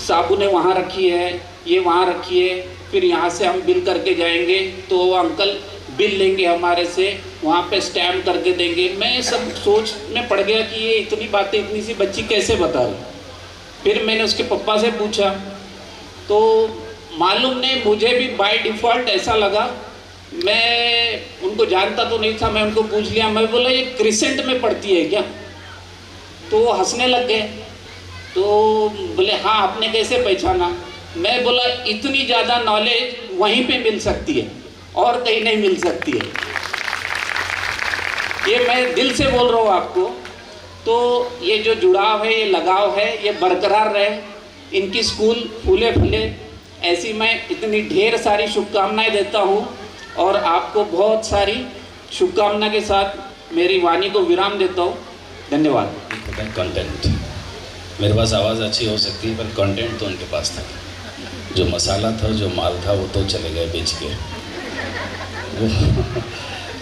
साबुने वहाँ रखी है, ये वहाँ रखी है, फिर यहाँ से हम बिल करके जाएंगे तो वो अंकल बिल लेंगे हमारे से, वहाँ पे स्टैम्प करके देंगे। मैं सब सोच में पड़ गया कि ये इतनी बातें इतनी सी बच्ची कैसे बता रही। फिर मैंने उसके पप्पा से पूछा, तो मालूम नहीं, मुझे भी बाय डिफ़ॉल्ट ऐसा लगा, मैं उनको जानता तो नहीं था, मैं उनको पूछ लिया। मैं बोला ये क्रिसेंट में पढ़ती है क्या? तो वो हंसने लग गए। तो बोले हाँ, आपने कैसे पहचाना? मैं बोला इतनी ज़्यादा नॉलेज वहीं पे मिल सकती है और कहीं नहीं मिल सकती है। ये मैं दिल से बोल रहा हूँ आपको। तो ये जो जुड़ाव है, ये लगाव है, ये बरकरार रहे। इनकी स्कूल फूले फूले, ऐसी मैं इतनी ढेर सारी शुभकामनाएं देता हूँ और आपको बहुत सारी शुभकामना के साथ मेरी वाणी को विराम देता हूँ। धन्यवाद। कंटेंट मेरे पास आवाज़ अच्छी हो सकती है, पर कंटेंट तो उनके पास था। जो मसाला था, जो माल था, वो तो चले गए बेच के। वो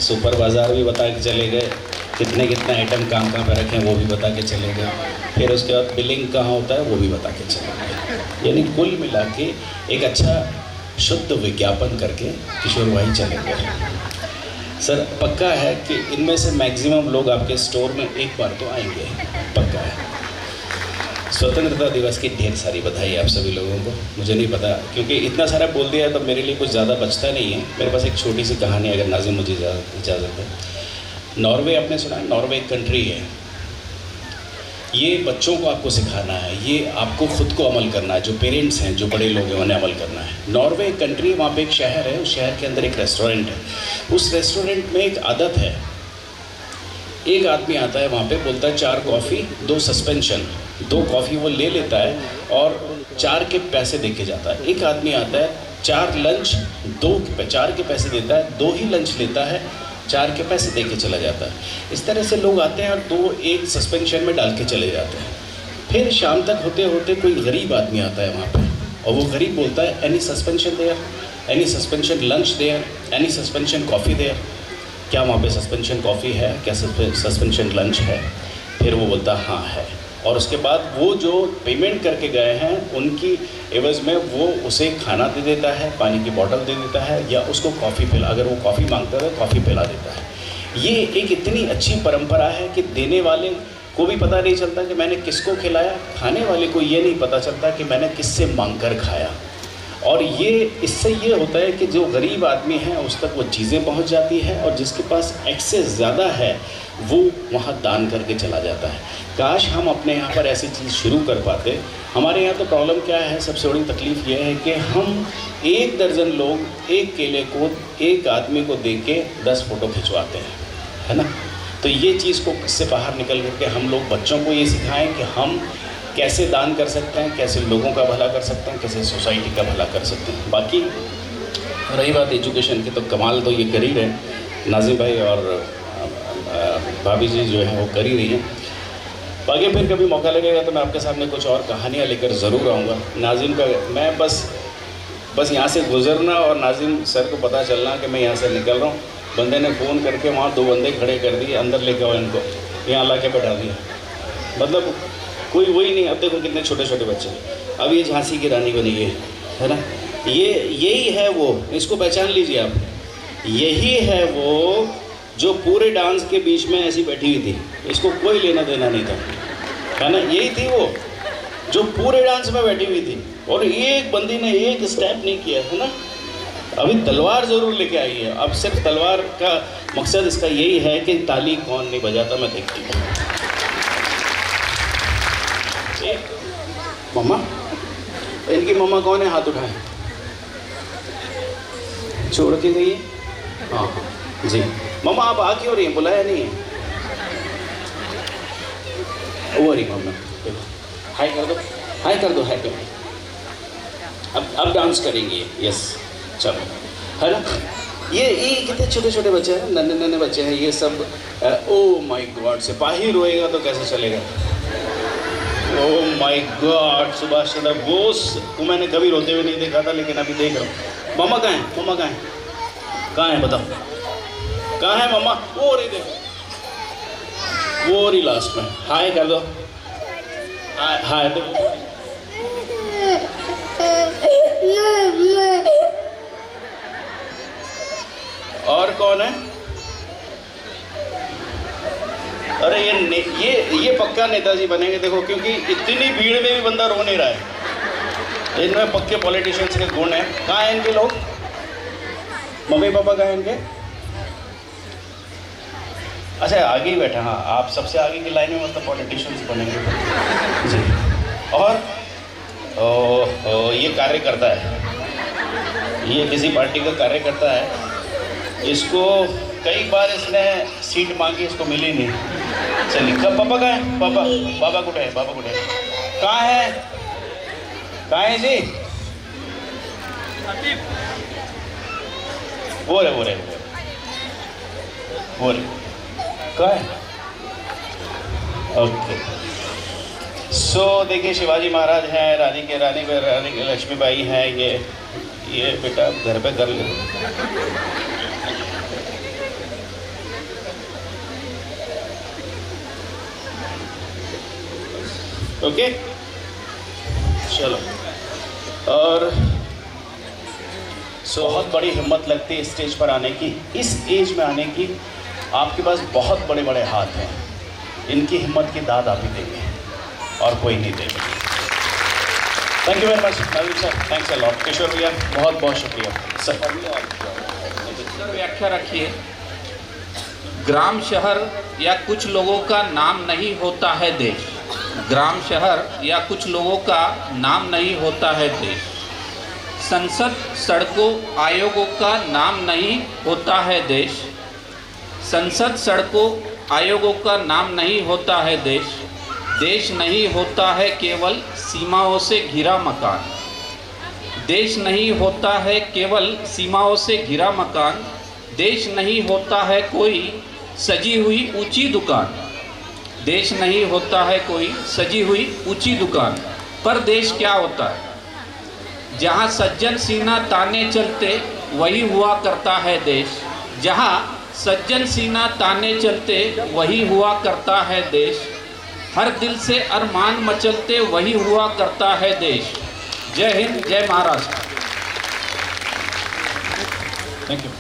सुपर बाज़ार भी बता के चले गए, कितने कितने आइटम कहाँ कहाँ पे रखे हैं वो भी बता के चले गए। फिर उसके बाद बिलिंग कहाँ होता है वो भी बता के चले गए। यानी कुल मिला के एक अच्छा शुद्ध विज्ञापन करके किशोर भाई चले गए। सर पक्का है कि इनमें से मैक्सिमम लोग आपके स्टोर में एक बार तो आएंगे, पक्का है। स्वतंत्रता दिवस की ढेर सारी बधाई आप सभी लोगों को। मुझे नहीं पता, क्योंकि इतना सारा बोल दिया तो मेरे लिए कुछ ज़्यादा बचता नहीं है। मेरे पास एक छोटी सी कहानी, अगर नाज़िम मुझे इजाज़त है। नॉर्वे आपने सुना है? नॉर्वे एक कंट्री है। ये बच्चों को आपको सिखाना है, ये आपको ख़ुद को अमल करना है। जो पेरेंट्स हैं, जो बड़े लोग हैं, उन्हें अमल करना है। नॉर्वे एक कंट्री, वहाँ पे एक शहर है, उस शहर के अंदर एक रेस्टोरेंट है। उस रेस्टोरेंट में एक आदत है, एक आदमी आता है वहाँ पे, बोलता है 4 कॉफ़ी 2 सस्पेंशन। 2 कॉफ़ी वो ले लेता है और 4 के पैसे दे के जाता है। एक आदमी आता है 4 लंच 4 के पैसे देता है, 2 ही लंच लेता है, 4 के पैसे दे के चला जाता है। इस तरह से लोग आते हैं और 2 एक सस्पेंशन में डाल के चले जाते हैं। फिर शाम तक होते होते कोई गरीब आदमी आता है वहाँ पे, और वो गरीब बोलता है any suspension there, any suspension lunch there, any suspension coffee there. क्या वहाँ पे सस्पेंशन कॉफ़ी है, क्या सस्पेंशन लंच है? फिर वो बोलता हाँ है, और उसके बाद वो जो पेमेंट करके गए हैं उनकी एवज़ में वो उसे खाना दे देता है, पानी की बोतल दे देता है, या उसको कॉफ़ी पिला, अगर वो कॉफ़ी मांगता है तो कॉफ़ी पिला देता है। ये एक इतनी अच्छी परंपरा है कि देने वाले को भी पता नहीं चलता कि मैंने किसको खिलाया, खाने वाले को ये नहीं पता चलता कि मैंने किससे मांग कर खाया। और ये इससे ये होता है कि जो गरीब आदमी है उस तक वो चीज़ें पहुंच जाती है, और जिसके पास एक्सेस ज़्यादा है वो वहाँ दान करके चला जाता है। काश हम अपने यहाँ पर ऐसी चीज़ शुरू कर पाते। हमारे यहाँ तो प्रॉब्लम क्या है, सबसे बड़ी तकलीफ़ ये है कि हम 1 दर्जन लोग एक केले को एक आदमी को दे के 10 फ़ोटो खिंचवाते हैं, है ना। तो ये चीज़ को इससे बाहर निकल करके हम लोग बच्चों को ये सिखाएं कि हम कैसे दान कर सकते हैं, कैसे लोगों का भला कर सकते हैं, कैसे सोसाइटी का भला कर सकते हैं। बाकी रही बात एजुकेशन की, तो कमाल तो ये कर ही रहे, नाजिम भाई और भाभी जी जो है वो कर ही रही हैं। बाकी फिर कभी मौका लगेगा तो मैं आपके सामने कुछ और कहानियाँ लेकर ज़रूर आऊँगा। नाजिम का मैं बस यहाँ से गुजरना और नाजिम सर को पता चलना कि मैं यहाँ से निकल रहा हूँ, बंदे ने फ़ोन करके वहाँ 2 बंदे खड़े कर दिए, अंदर लेके आओ इनको, यहाँ ला के बैठा दिया। मतलब कोई वही नहीं। अब देखो कितने छोटे छोटे बच्चे, अब ये झांसी की रानी बनी है ना। यही है वो, इसको पहचान लीजिए आप। यही है वो जो पूरे डांस के बीच में ऐसी बैठी हुई थी, इसको कोई लेना देना नहीं था, है ना। यही थी वो जो पूरे डांस में बैठी हुई थी, और एक बंदी ने एक स्टेप नहीं किया, है ना। अभी तलवार ज़रूर लेके आई है। अब सिर्फ तलवार का मकसद इसका यही है कि ताली कौन नहीं बजाता, मैं देखती हूँ। मम्मा, इनकी मम्मा कौन है? हाथ उठाए, छोड़ के गई है। हाँ जी मम्मा, आप आ क्यों रही हैं? बुलाया नहीं है? वो रही मम्मा, हाय कर दो, हाय कर दो, हाय कर दो। अब डांस करेंगे। यस चलो, है ना। ये कितने छोटे छोटे बच्चे हैं, नन्हे नन्हे बच्चे हैं ये सब। ओ माय गॉड, सिपाही रोएगा तो कैसे चलेगा। Oh my God, Subhash Chandra Bose को मैंने कभी रोते हुए नहीं देखा था, लेकिन अभी देख रहा हूँ। मम्मा कहाँ है? मम्मा कहाँ है? कहाँ है बताओ, कहाँ है मम्मा? वो रही देखो, वो रही लास्ट में। हाय कर दो, हाय हाय दो। और कौन है? अरे ये पक्का नेताजी बनेंगे देखो, क्योंकि इतनी भीड़ में भी बंदा रो नहीं रहा है। इनमें पक्के पॉलिटिशियंस के गुण हैं। कहाँ हैं इनके लोग? मम्मी पापा कहाँ हैं इनके? अच्छा आगे ही बैठा। हाँ, आप सबसे आगे की लाइन में मतलब पॉलिटिशियंस बनेंगे जी। और ये कार्य करता है, ये किसी पार्टी का कार्य करता है। इसको कई बार इसने सीट मांगी, इसको मिली नहीं। चलिए, कब पापा कहाँ है? पापा कुठे है? पापा कुठे है? कहाँ है? कहाँ है जी? वो रे कहाँ है? ओके। सो देखिए, शिवाजी महाराज हैं, रानी लक्ष्मीबाई हैं। ये बेटा घर पे कर ले। ओके चलो। और बहुत बड़ी हिम्मत लगती है स्टेज पर आने की, इस एज में आने की। आपके पास बहुत बड़े बड़े हाथ हैं, इनकी हिम्मत की दाद आप ही देंगे और कोई नहीं देगा। Thank you very much Naveen sir, thanks a lot. Kishore भैया बहुत बहुत शुक्रिया सर। व्याख्या रखिए। ग्राम शहर या कुछ लोगों का नाम नहीं होता है देश। ग्राम शहर या कुछ लोगों का नाम नहीं होता है देश। संसद सड़कों आयोगों का नाम नहीं होता है देश। संसद सड़कों आयोगों का नाम नहीं होता है देश। देश नहीं होता है केवल सीमाओं से घिरा मकान। देश नहीं होता है केवल सीमाओं से घिरा मकान। देश नहीं होता है कोई सजी हुई ऊंची दुकान। देश नहीं होता है कोई सजी हुई ऊंची दुकान। पर देश क्या होता है? जहाँ सज्जन सीना ताने चलते वही हुआ करता है देश। जहाँ सज्जन सीना ताने चलते वही हुआ करता है देश, हर दिल से अरमान मचलते वही हुआ करता है देश। जय हिंद, जय Maharashtra. Thank you.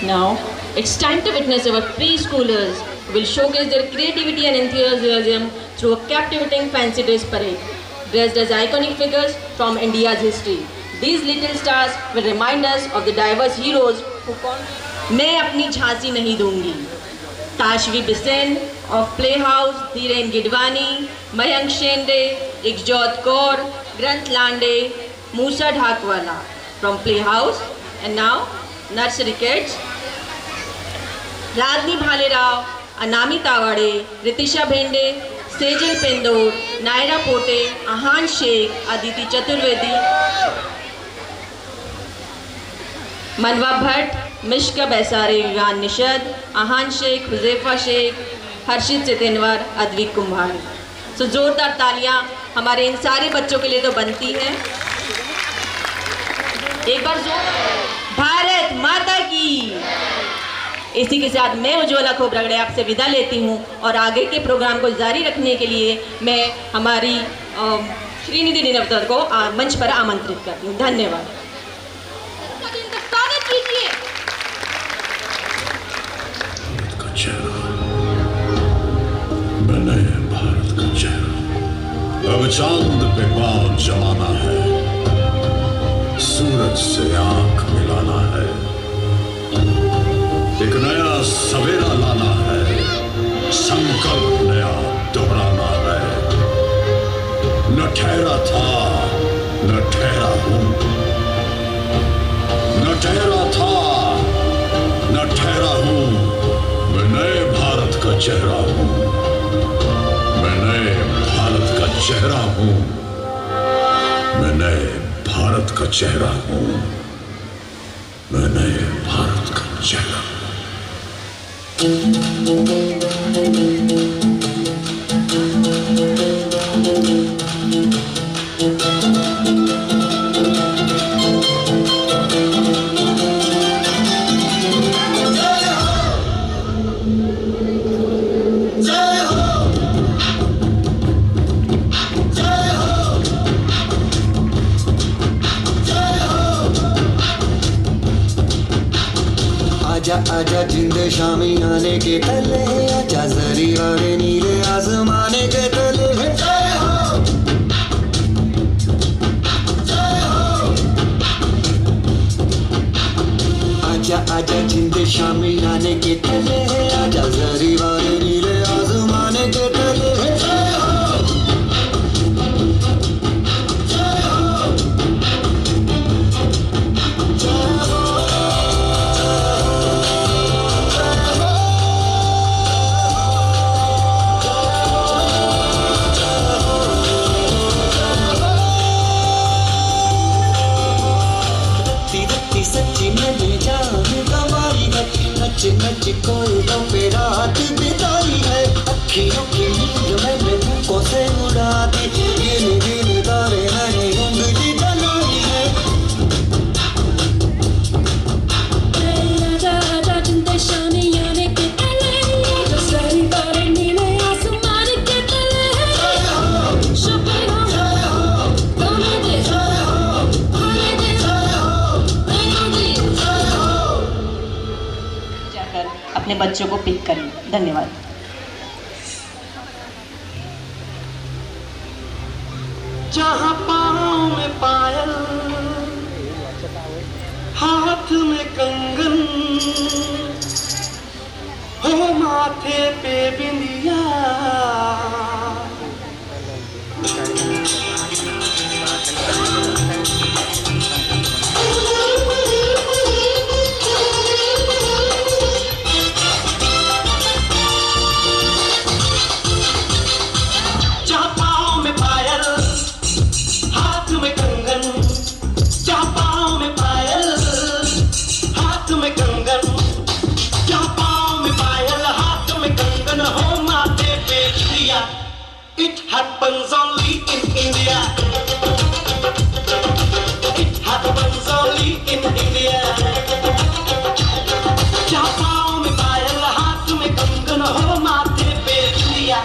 Now, it's time to witness our preschoolers who will showcase their creativity and enthusiasm through a captivating fancy dress parade. Dressed as iconic figures from India's history, these little stars will remind us of the diverse heroes who मैं अपनी झांसी नहीं दूंगी। ताशवी Bisen of Playhouse, Dhiren Gidwani, Mayank Shende, Ikjot Kaur, Granth Lande, Musa Dhakwala from Playhouse. And now, nursery kids. राजनी भालेराव, अनामी तावाड़े, रितिशा भेंडे, सेजल पेंदोर, नायरा पोटे, आहान शेख, अदिति चतुर्वेदी, मनवा भट्ट, मिश्का बैसारे, विवान निशद, आहान शेख, हुजैफा शेख, हर्षित सितेनवर, अद्विक कुम्हार। सो जोरदार तालियां हमारे इन सारे बच्चों के लिए तो बनती हैं। एक बार जोर, भारत माता की। इसी के साथ मैं उज्ज्वला खोबरागड़े आपसे विदा लेती हूँ और आगे के प्रोग्राम को जारी रखने के लिए मैं हमारी श्रीनिधि निरवतर को मंच पर आमंत्रित करती हूँ। धन्यवाद। स्वागत कीजिए। मैंने भारत का चेहरा, अब चांद पे पांव जमाना है, सूरज से आंख मिलाना है, एक नया सवेरा लाना है, संकल्प नया दोहराना है। न ठहरा था न ठहरा हूं, न ठहरा था न ठहरा हूं, मैं नए भारत का चेहरा हूं, मैं नए भारत का चेहरा हूं, मैं नए भारत का चेहरा हूं, मैं नए भारत का चेहरा हूं। आजा आजा जिंद शामी आने के तले, आजा जरी वाले नीले आसमाने के तले। जय हो जय हो, आजा आजा जिंद शामी आने के तले, आजा जरी वाले नीले आसमाने के तले। जय हो जय हो जय हो। सच्ची मैंने जान गंवाई है, नच नच कोयलों पे रात बिताई है, अखियों की नींद मैंने तुमको से उड़ा दी, गिन गिन तारे मैंने उंगली जलाई है। आजा आजा जिंदे शामी आने के तले, आजा सारी तारे नीले आसमान के तले। जय हो शुक्र हो, जय हो दोनों दे, जय हो भाले दे, जय हो जाकर अपने बच्चों को पिक करें। धन्यवाद। जहाँ पाँव में पायल, हाथ में कंगन, हो माथे पे बिंदिया, It happens only in India. It happens happens only in India. जहाँ पाँव में पायल, हाथ में कंगन हो, माथे पे चूड़ियाँ।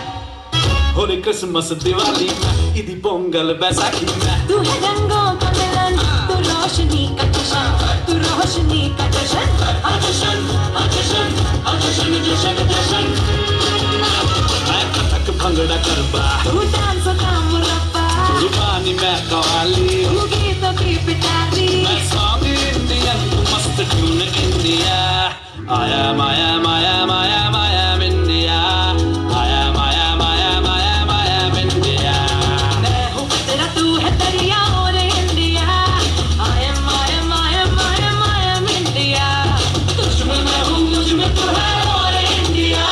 होली क्रिसमस दिवाली में, ईदी पोंगल बैसाखी में। तू है रंगों का मिलन, तू रोशनी का जश्न, तू रोशनी का जश्न। जश्न जश्न जश्न जश्न जश्न। मैं कथक भंगड़ा गरबा, तू डांस का मुरब्बा, रूबानी मैं कवाली, तू गीतों की पिटारी। मैं सॉन्ग इंडियन, तू मस्त ट्यून इंडिया। आया माया माया माया माया इंडिया, आया माया माया माया माया इंडिया। मैं हूँ तेरा, तू है दरिया और इंडिया। I am India. तुझ में मैं हूँ, मुझ में तू है और इंडिया।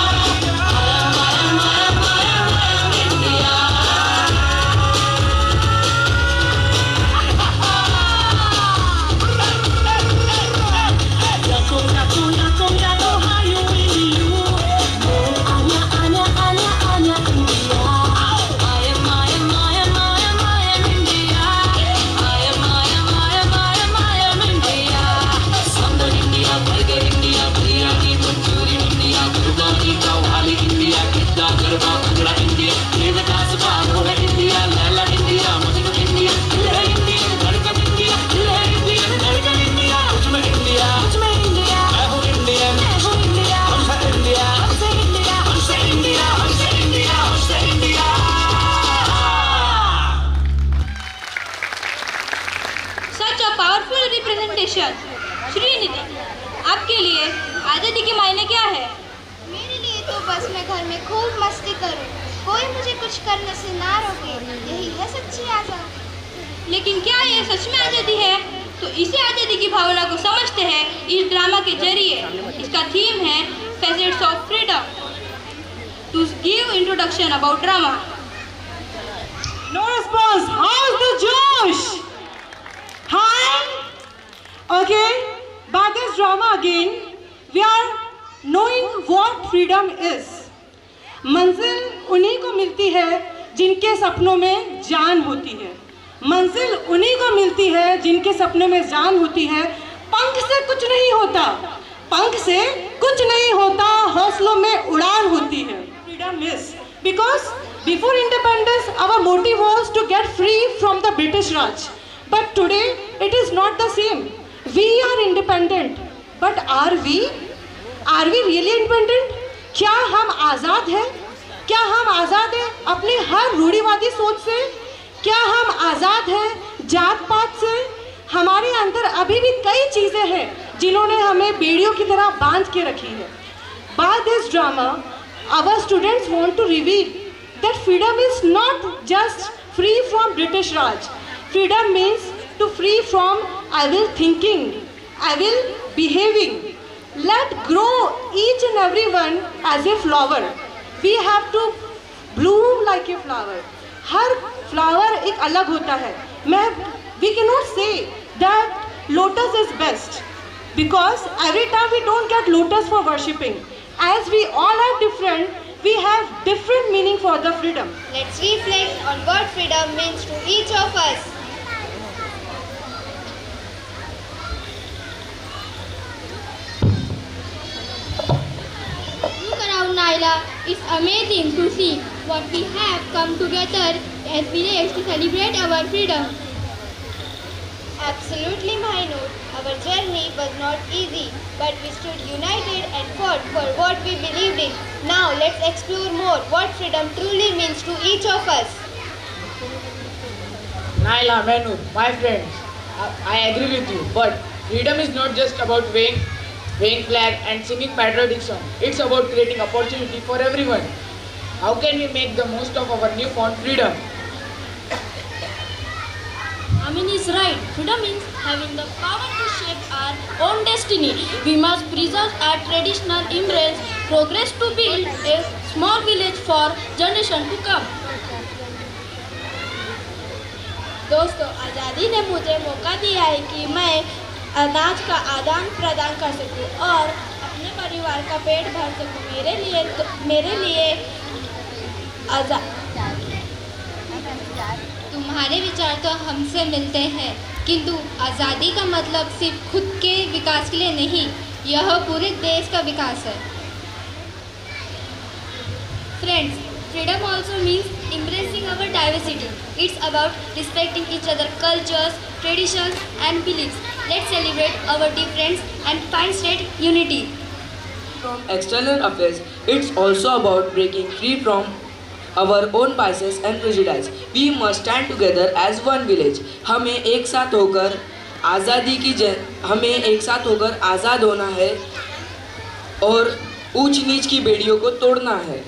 श्रीनिधि, आपके लिए आज़ादी के मायने क्या है? मेरे लिए तो बस मैं घर में खूब मस्ती करूं, कोई मुझे कुछ करने से ना रोके, यही है सच्ची आज़ादी। लेकिन क्या ये सच में आज़ादी है? तो इसी आज़ादी की भावना को समझते हैं इस ड्रामा के जरिए। इसका थीम है facets of freedom. To give introduction about drama. No response. How's the Josh? Hi. Okay. Back this drama again. We are knowing what freedom is. मंजिल उन्हीं को मिलती है जिनके सपनों में जान होती है। मंजिल उन्हीं को मिलती है जिनके सपनों में जान होती है। पंख से कुछ नहीं होता, पंख से कुछ नहीं होता, हौसलों में उड़ान होती है। Freedom is because before independence our motive was to get free from the British Raj, but today it is not the same. We are independent, but are we really independent? क्या हम आज़ाद हैं? क्या हम आज़ाद हैं अपने हर रूढ़िवादी सोच से? क्या हम आज़ाद हैं जात पात से? हमारे अंदर अभी भी कई चीज़ें हैं जिन्होंने हमें बेड़ियों की तरह बांध के रखी है। By this drama, our students want to reveal that freedom is not just free from British Raj. Freedom means to free from I will thinking, I will behaving. Let grow each and every one as a flower. We have to bloom like a flower. Her flower एक अलग होता है। We cannot say that lotus is best because every time we don't get lotus for worshipping. As we all are different, we have different meaning for the freedom. Let's reflect on what freedom means to each of us. Look around, Naila. It's amazing to see what we have come together as village to celebrate our freedom. Absolutely, Mahinur. Our journey was not easy, but we stood united and fought for what we believed in. Now let's explore more what freedom truly means to each of us. Naila, Manu, my friends, I agree with you, but freedom is not just about waving flag and singing patriotic song. It's about creating opportunity for everyone. How can we make the most of our newfound freedom? Amin is right. Freedom means having the power to shape our own destiny. We must preserve our traditional embrace, progress to build a small village for generation to come. दोस्तों, आज़ादी ने मुझे मौका दिया है कि मैं अनाज का आदान प्रदान कर सकूं और अपने परिवार का पेट भर सकूं। मेरे लिए तुम्हारे विचार तो हमसे मिलते हैं। किंतु आज़ादी का मतलब सिर्फ खुद के विकास के लिए नहीं, यह पूरे देश का विकास है। Friends, freedom also means embracing our diversity. It's about respecting each other's cultures, traditions and beliefs. Let's celebrate our difference and find state unity. From external affairs, it's also about breaking free from our own biases and prejudice. We must stand together as one village. हमें एक साथ होकर आज़ाद होना है और ऊंच नीच की बेड़ियों को तोड़ना है।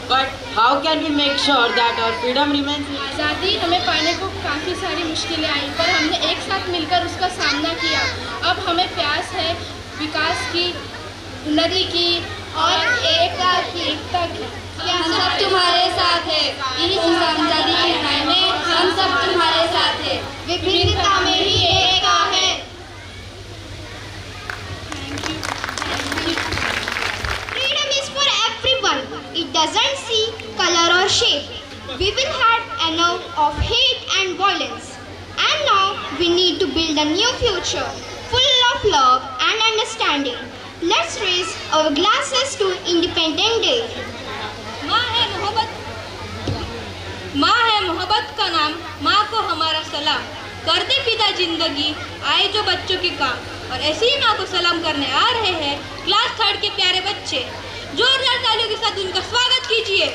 But how can we make sure that our freedom remains? आज़ादी हमें पाने को काफ़ी सारी मुश्किलें आई, पर हमने एक साथ मिलकर उसका सामना किया। अब हमें प्यास है विकास की, उन्नति की और एकता की। हम सब तुम्हारे साथ हैं, इस आज़ादी की लड़ाई में हम सब तुम्हारे साथ हैं। विभिन्नता में ही एकता है। Freedom is for everyone. It doesn't see color or shape. We will have enough of hate and violence. And now we need to build a new future full of love and understanding. Let's raise our glasses to Independence Day. माँ है मोहब्बत का नाम, माँ को हमारा सलाम। कर दे पिता जिंदगी, आए जो बच्चों के काम। और ऐसी ही माँ को सलाम करने आ रहे हैं क्लास 3 के प्यारे बच्चे। जोरदार तालियों के साथ उनका स्वागत कीजिए।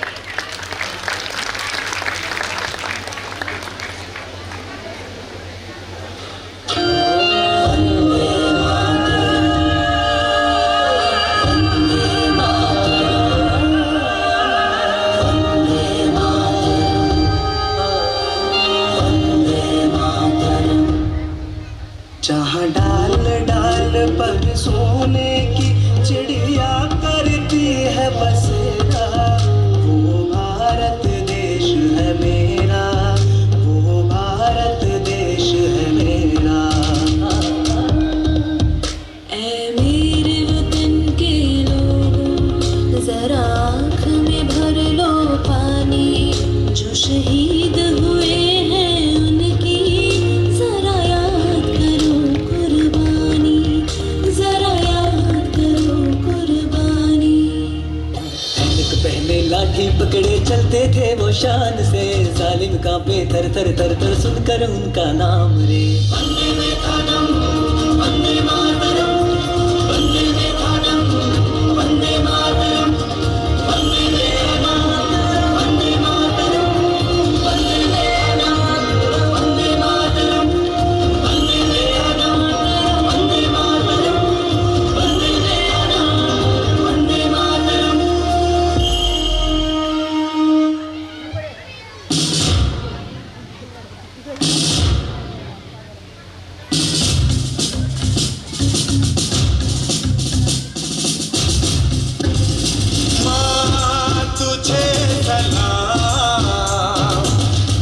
जहाँ डाल डाल पर सोने की चिड़िया करती है बसेरा, वो भारत देश है मेरा, वो भारत देश है मेरा। ऐ मेरे वतन के लोगों, जरा आँख में भर लो पानी, जो शहीद हुए हैं उनकी जरा याद करो कुर्बानी, जरा याद करो कुर्बानी। सैनिक पहले लाठी पकड़े चलते थे वो शान से, जालिम कांपे थर थर थर थर सुनकर उनका नाम रे। वंदे मातरम, वंदे मातरम, वंदे मातरम, वंदे मातरम, वंदे मातरम, वंदे मातरम, वंदे मातरम, वंदे मातरम, वंदे मातरम, वंदे मातरम, वंदे मातरम। तुझे सलाम,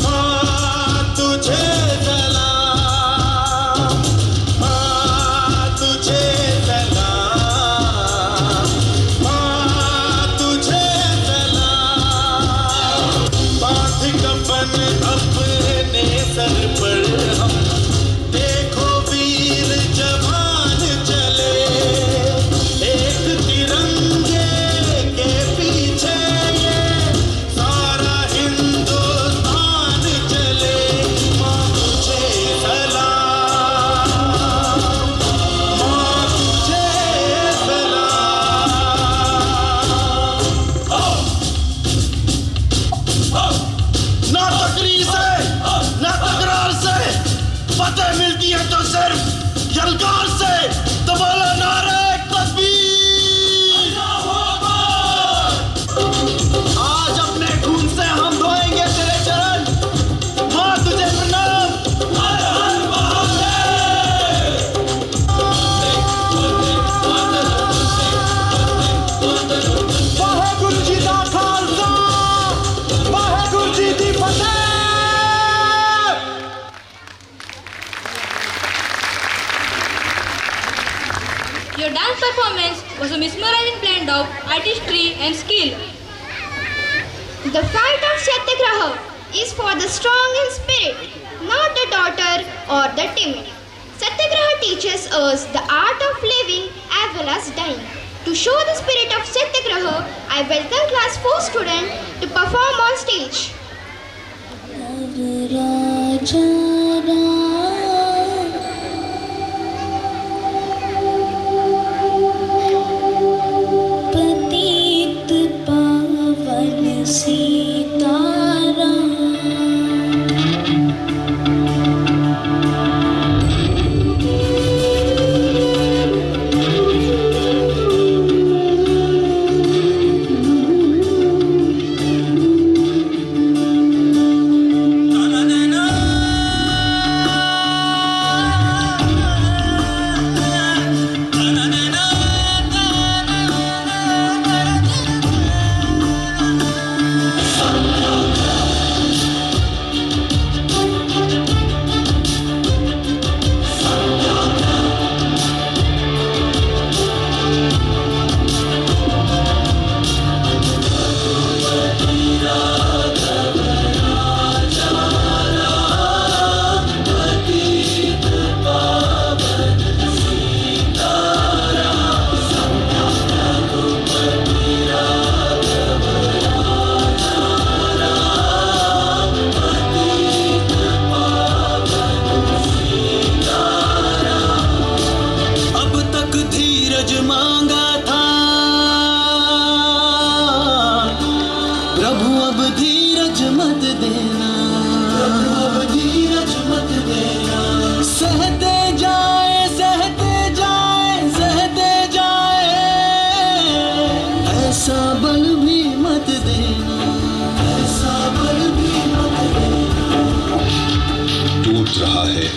माँ तुझे सलाम, माँ तुझे सलाम, माँ तुझे सलाम। बांध कफन अपने सर पर हम, देखो वीर जवान चले, एक तिरंगे के पीछे ये सारा हिंदुस्तान चले। माँ तुझे सलाम, माँ तुझे सलाम। ना तकरीर से ना तकरार से फतेह मिलती है तो सिर्फ यलगार से। तो बोलो नारे तकबीर। आज अपने खून से हम धोएंगे तेरे चरण, माँ तुझे प्रणाम। हर हर महादेव। वाहेगुरु जी का खालसा, वाहेगुरु जी की फतेह। Your dance performance was a mesmerizing blend of artistry and skill. The fight of Satyagraha is for the strong in spirit, not the daughter or the timid. Satyagraha teaches us the art of living as well as dying. To show the spirit of Satyagraha, I welcome class 4 student to perform on stage. पतित पावन सीताराम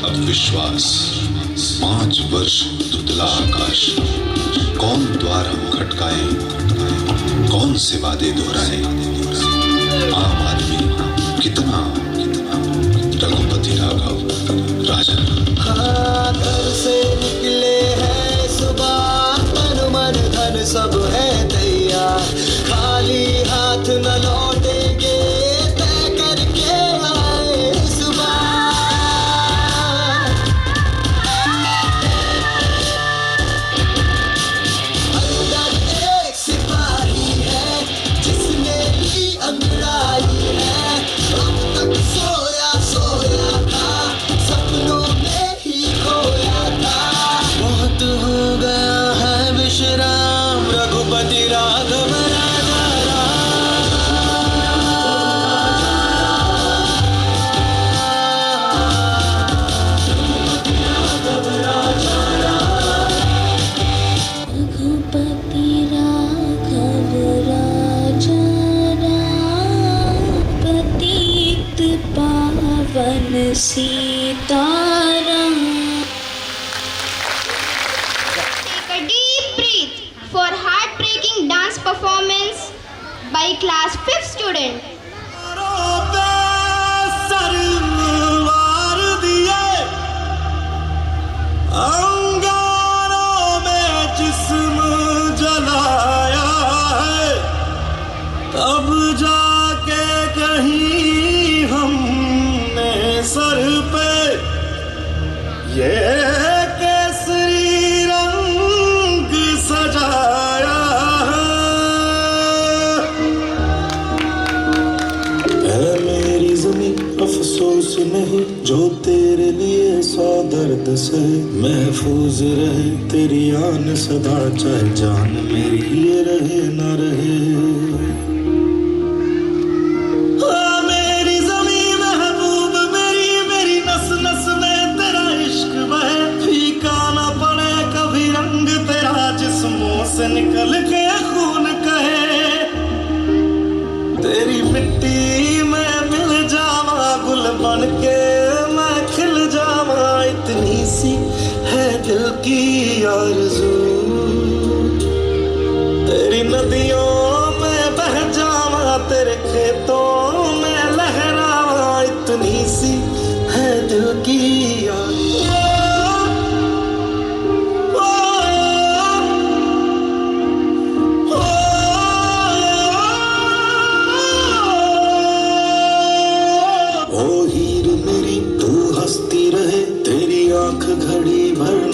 अब विश्वास 5 वर्ष धुंधला आकाश, कौन द्वार हम खटकाए, कौन से वादे दोहराए, आम आदमी कितना रघुपति राघव राजा। घर से निकले हैं सुबह, तन मन धन सब है तैयार, खाली हाथ न लौटेंगे, तय करके आए इस बार। अंदर एक सिपाही है जिसने ली अंगड़ाई है, अब तक सोया सोया था, सपनों में ही खोया था। बहुत हो गया है विश्राम, रघुपति राघव राजा रघुपति राघव राजा राम, पतित पावन Sitaram. Take a deep breath for heartbreaking dance performance by class 5th student. Sarwar दिए अंगारों में जिस्म जलाया है, तब जाके कहीं हमने सर पे ये केसरी रंग सजाया है। मेरी ज़मीं अफसोस नहीं जो तेरे लिए 100 दर्द से, महफूज रहे तेरी आन सदा, चाहे जान मेरी ये रहे न रहे। मेरी ज़मीं महबूब मेरी, मेरी नस नस में तेरा इश्क बहे, फीका न पड़े कभी रंग तेरा, जिस्मों से निकल के खून कहे। तेरी मिट्टी में मिल जावा, गुल बन के मैं खिल जावा, इतनी सी है दिल की आरज़ू। तेरी नदियों में बह जावा, तेरे खेतों में लहरावा, इतनी सी है दिल की आरज़ू।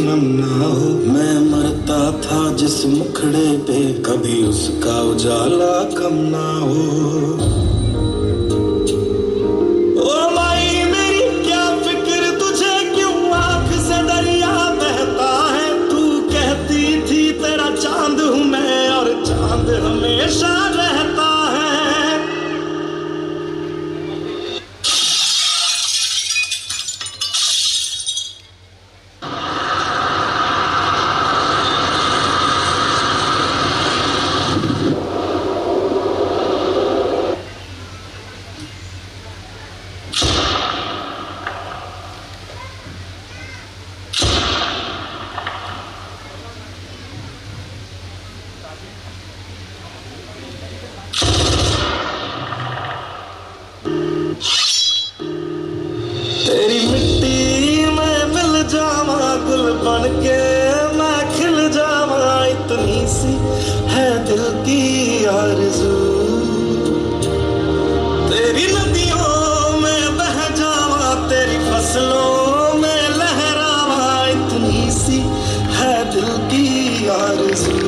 नम ना हो। मैं मरता था जिस मुखड़े पे कभी उसका उजाला कम ना हो। ओ माई मेरी क्या फिक्र तुझे क्यों आंख से दरिया बहता है। तू कहती थी तेरा चांद हूँ मैं और चांद हमेशा रहता है। तेरी मिट्टी में मिल जावा गुल बन के मैं खिल जावा। इतनी सी है दिल की आरज़ू। तेरी नदियों में बह जावा तेरी फसलों में लहरावा। इतनी सी है दिल की आरज़ू।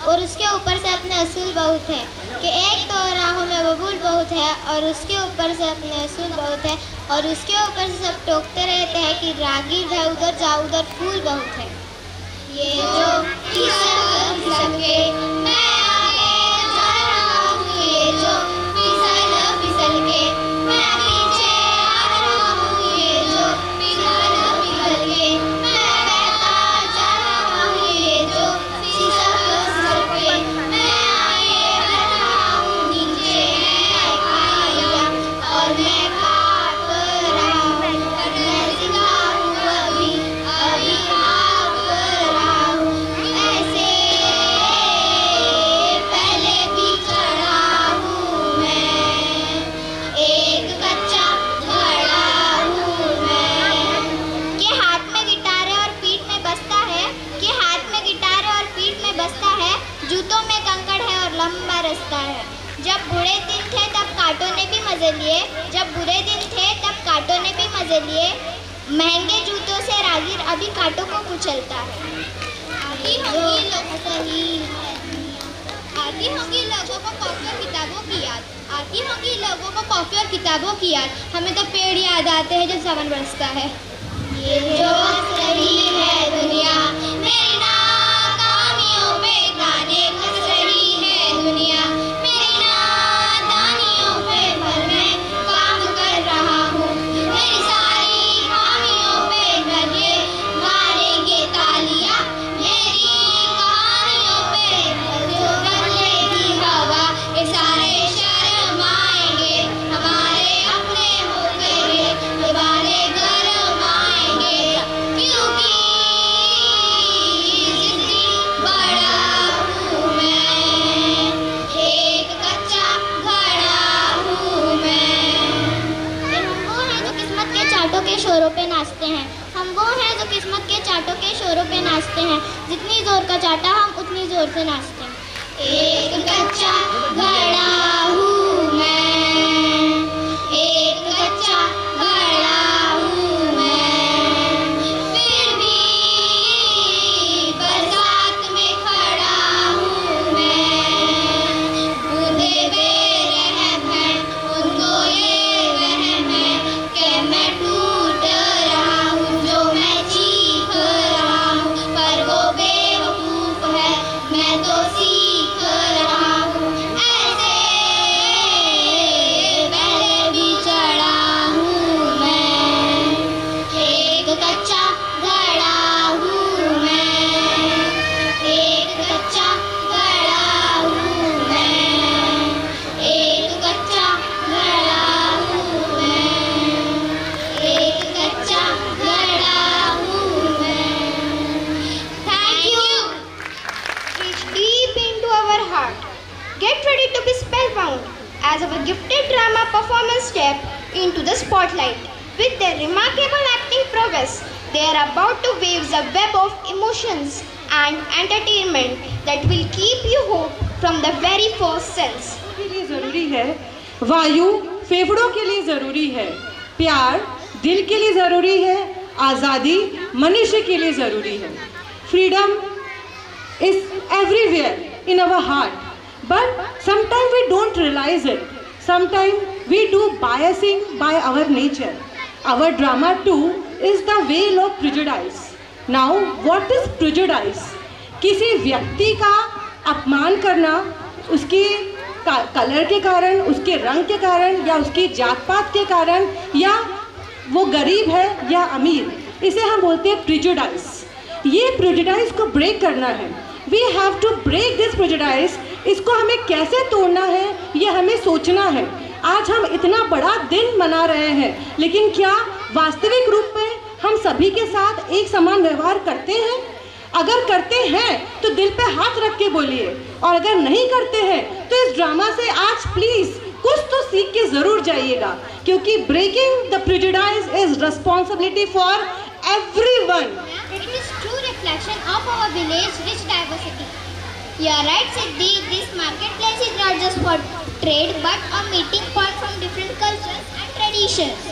और उसके ऊपर से अपने असूल बहुत है। कि एक तो राहों में बबूल बहुत है और उसके ऊपर से अपने असूल बहुत है। और उसके ऊपर से सब टोकते रहते हैं कि रागीर है उधर जाओ उधर फूल बहुत है। ये जो फिसल के मैं आगे जा रहा हूँ। ये जो फिसल के मैं पीछे आ रहा हूँ। ये जो पिघल के मैं बहता जा रहा हूँ। ये जो फिसल के मैं आगे बढ़ रहा हूँ। नीचे है खाइया और मैं काट रहा हूँ। मैं सिखाऊँ अभी अभी भाग रहा हूँ। ऐसे पहले भी चढ़ा हूँ मैं। एक कच्चा घड़ा हूँ मैं। कि हाथ में गिटार है और पीठ में बस्ता है। कि हाथ में गिटार है और पीठ में बस्ता है। जूतों में कंकड़ है और लंबा रास्ता है। जब बुरे दिन थे तब कांटों ने भी मजे लिए। जब बुरे दिन थे तब कांटों ने भी मजे लिए। महंगे जूतों से रागीर अभी कांटों को कुचलता है। आती होंगी लोगों को कॉफी और किताबों की याद। आती होंगी लोगों को कॉफी और किताबों की याद। हमें तो पेड़ याद आते हैं जब सावन बरसता है। ये जो हंस रही है दुनिया मेरी नाकामियों पे गाने कस रही है दुनिया मेरी नादानियों पे। पर मैं काम कर रहा हूँ। मेरी सारी खामियों पे गले मारेंगे तालियां। मेरी कहानियों पे जो बदलेगी हवा। ये सारे शर्म आएंगे हमारे अपने हो गए। हमारे गर्म आएंगे क्योंकि जिंदगी बड़ा हूँ मैं। एक कच्चा घड़ा हूँ मैं। हम वो हैं जो किस्मत के चाटों के शोरों पे नाचते हैं। हम वो हैं जो किस्मत के चाटों के शोरों पे नाचते हैं। जितनी जोर का चाटा हम उतनी जोर से नाचते हैं। एक कच्चा घड़ा हूँ मैं। एक कच्चा घड़ा हूँ मैं। फिर भी बरसात में खड़ा हूँ मैं। बूंदे बेरहम हैं performers step into the spotlight. With their remarkable acting prowess, they are about to weave a web of emotions and entertainment that will keep you hooked from the very first sense. के लिए ज़रूरी है, वायु फेफड़ों के लिए ज़रूरी है, प्यार दिल के लिए ज़रूरी है, आज़ादी मनुष्य के लिए ज़रूरी है. Freedom is everywhere in our heart, but sometimes we don't realize it. Sometimes we do biasing by our nature. Our drama too is the veil of prejudice. Now, what is prejudice? किसी व्यक्ति का अपमान करना उसकी colour के कारण, उसके रंग के कारण या उसकी जात पात के कारण, या वो गरीब है या अमीर, इसे हम बोलते हैं प्रिजुडाइस. ये प्रिजुडाइस को ब्रेक करना है. We have to break this prejudice. इसको हमें कैसे तोड़ना है ये हमें सोचना है. आज हम इतना बड़ा दिन मना रहे हैं, लेकिन क्या वास्तविक रूप में हम सभी के साथ एक समान व्यवहार करते हैं? अगर करते हैं तो दिल पे हाथ रख के बोलिए, और अगर नहीं करते हैं तो इस ड्रामा से आज प्लीज कुछ तो सीख के जरूर जाइएगा, क्योंकि breaking the prejudice is responsibility for everyone. It is true reflection of our village rich diversity. You are right, Siddhi. This marketplace is not just for trade but a meeting point from different cultures and traditions.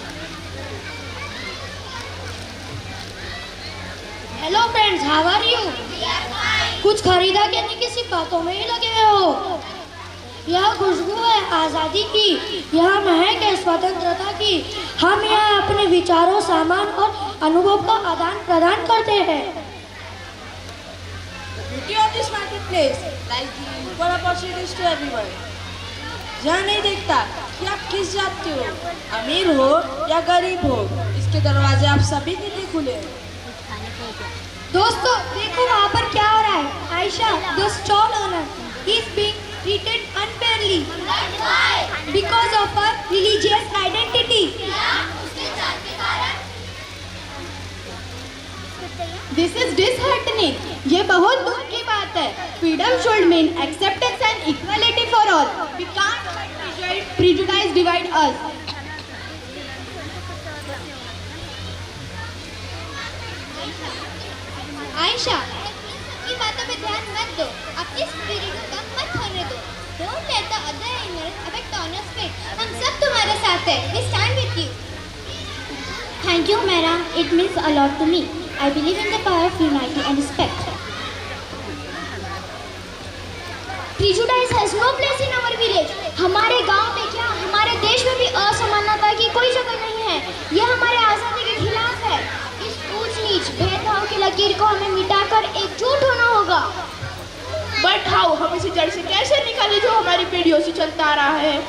Hello friends, how are you? कुछ खरीदा के नहीं, किसी बातों में ही लगे हुए हो. यह खुशबू है आज़ादी की, यह महक है स्वतंत्रता की. हम यहाँ अपने विचारों, सामान और अनुभव का आदान प्रदान करते हैं. Beauty of this marketplace lies in equal opportunities to everyone. यह नहीं देखता कि आप किस जात के हो, अमीर हो या गरीब हो, इसके दरवाजे आप सभी के लिए खुले हैं. दोस्तों देखो वहाँ पर क्या हो रहा है. Ayesha, the stall owner, is being treated unfairly because of her religious identity. This is disheartening. ये बहुत दुख की बात है. Freedom should mean acceptance and equality for all. We can't let prejudice divide us. Ayesha, की बातों पे ध्यान मत दो, अपनी स्पिरिट को कम मत होने दो. Don't let the other ignorance affect honest faith. हम सब तुम्हारे साथ हैं. We stand with you. Thank you, Mera. It means a lot to me. I believe in the power of unity and respect. Prejudice has no place in our village. हमारे गांव में क्या, हमारे देश में भी असमानता की कोई जगह नहीं है. यह हमारे आज़ादी के खिलाफ है. इस ऊंच नीच भेदभाव की लकीर को हमें मिटाकर एकजुट होना होगा. बट हाउ, हम इसे जड़ से कैसे निकालें जो हमारी पीढ़ियों से चलता आ रहा है?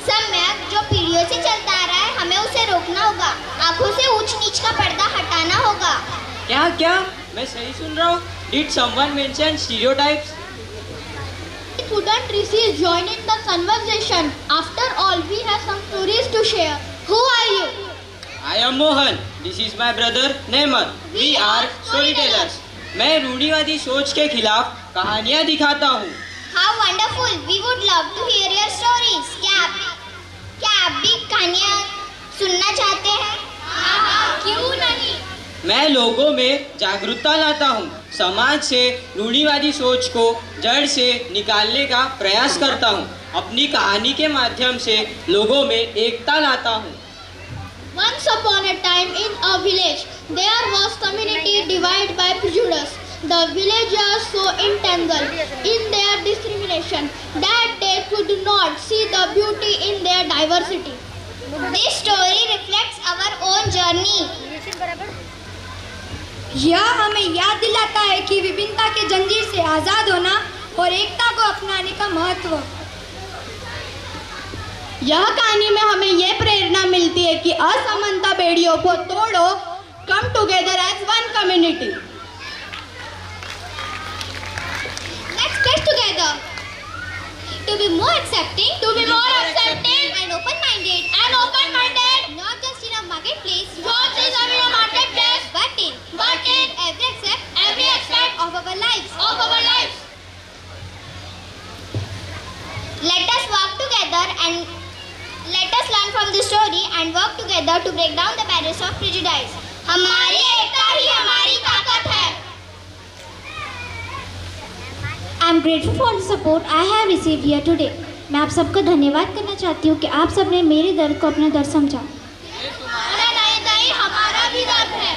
सम्यक, जो पीढ़ियों से चलता आ रहा है हमें उसे रोकना होगा. आंखों से ऊंच नीच का पर्दा हटाना होगा. क्या मैं सही सुन रहा हूँ? Did someone mention stereotypes? Couldn't receive join in the conversation. After all, we have some stories to share. Who are you? I am Mohan. This is my brother Neman. We are storytellers. मैं रूढ़िवादी सोच के खिलाफ कहानियाँ दिखाता हूँ. How wonderful! We would love to hear your stories. क्या आप भी कहानियाँ सुनना चाहते हैं? हाँ, क्यों नहीं? मैं लोगों में जागरूकता लाता हूँ. समाज से रूढ़िवादी सोच को जड़ से निकालने का प्रयास करता हूँ. अपनी कहानी के माध्यम से लोगों में एकता लाता हूँ. Once upon a time in a village, there was community divided by prejudice. The villagers so entangled in their discrimination that they could not see the beauty in their diversity. This story reflects our own journey. यह हमें याद दिलाता है कि विभिन्नता के जंजीर से आज़ाद होना और एकता को अपनाने का महत्व. यह कहानी में हमें यह प्रेरणा मिलती है कि असमानता बेड़ियों को तोड़ो. Come together as one community. Let's get together to be more accepting, and open-minded, not just in a marketplace, but in every aspect of our lives. Let us walk together and let us learn from the story and work together to break down the barriers of prejudice. हमारी एकता ही हमारी ताकत है. I am grateful for the support I have received here today. मैं आप सबका धन्यवाद करना चाहती हूँ कि आप सबने मेरे दर्द को अपना दर्द समझा. नहीं, हमारा भी दर्द है.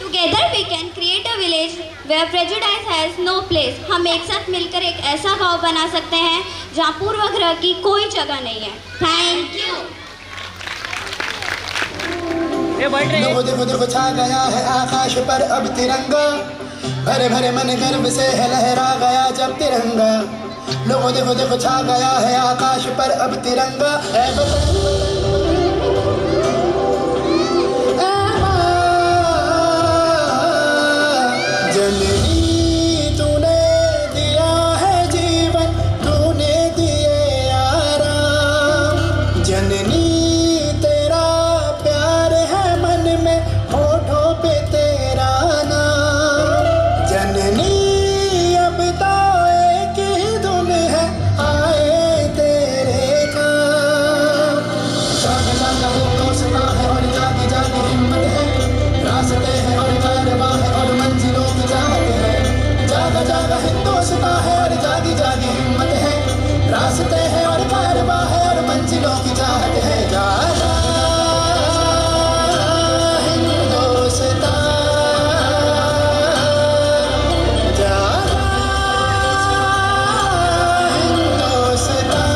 Together we can create a village where prejudice has no place. हम एक साथ मिलकर एक ऐसा गांव बना सकते हैं जहाँ पूर्वाग्रह की कोई जगह नहीं है. Thank you. देखो देखो देखो छा गया है आकाश पर अब तिरंगा, भरे भरे मन गर्व से है लहरा गया जब तिरंगा. लोगों देखो देखो छा गया है आकाश पर अब तिरंगा. जननी तूने दिया है जीवन, तूने दिए आराम. जननी तेरा प्यार है मन में, होठों पे तेरा नाम. जननी अब तो एक ही धुन है, आए तेरे काम. जाग जाग वो दोस्ता है और जागी जागी हिम्मत है, रास्ते हैं और कारवां है और मंजिलों की चाहत है. जागा जागा हिंदुस्तां है और जागी जागी हिम्मत है, रास्ते हैं और कारवां है और मंजिलों की चाहत है. जागा हिंदुस्तां, जागा हिंदुस्तां.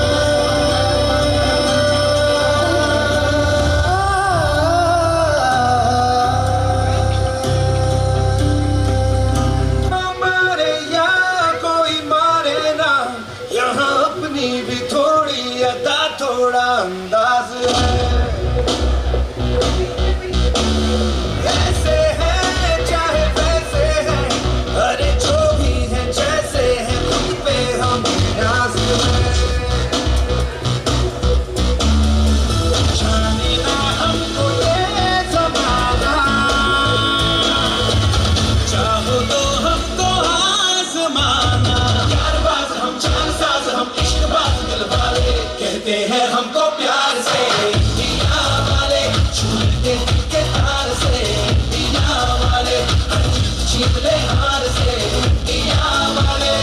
मारे या कोई मारे ना, यहाँ अपनी भी थोड़ी अदा थोड़ा अंदाज है. ऐसे है चाहे वैसे है, अरे जो भी है जैसे है, खुद पे हम नाज है. जाने ना हमको ये ज़माना, चाहो तो हमको आज़माना. यारबाज हम जानसाज हम इश्कबाज दिलवाले, कहते हैं हमको प्यार से दिया वाले, छूटते दिल के तार से दिया वाले, हर जीत ले हार से दिया वाले.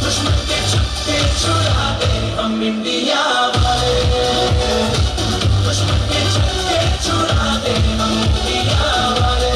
दुश्मन के छक्के छुड़ा दे हम इंडिया वाले, दुश्मन के छक्के छुड़ा दे हम इंडिया वाले.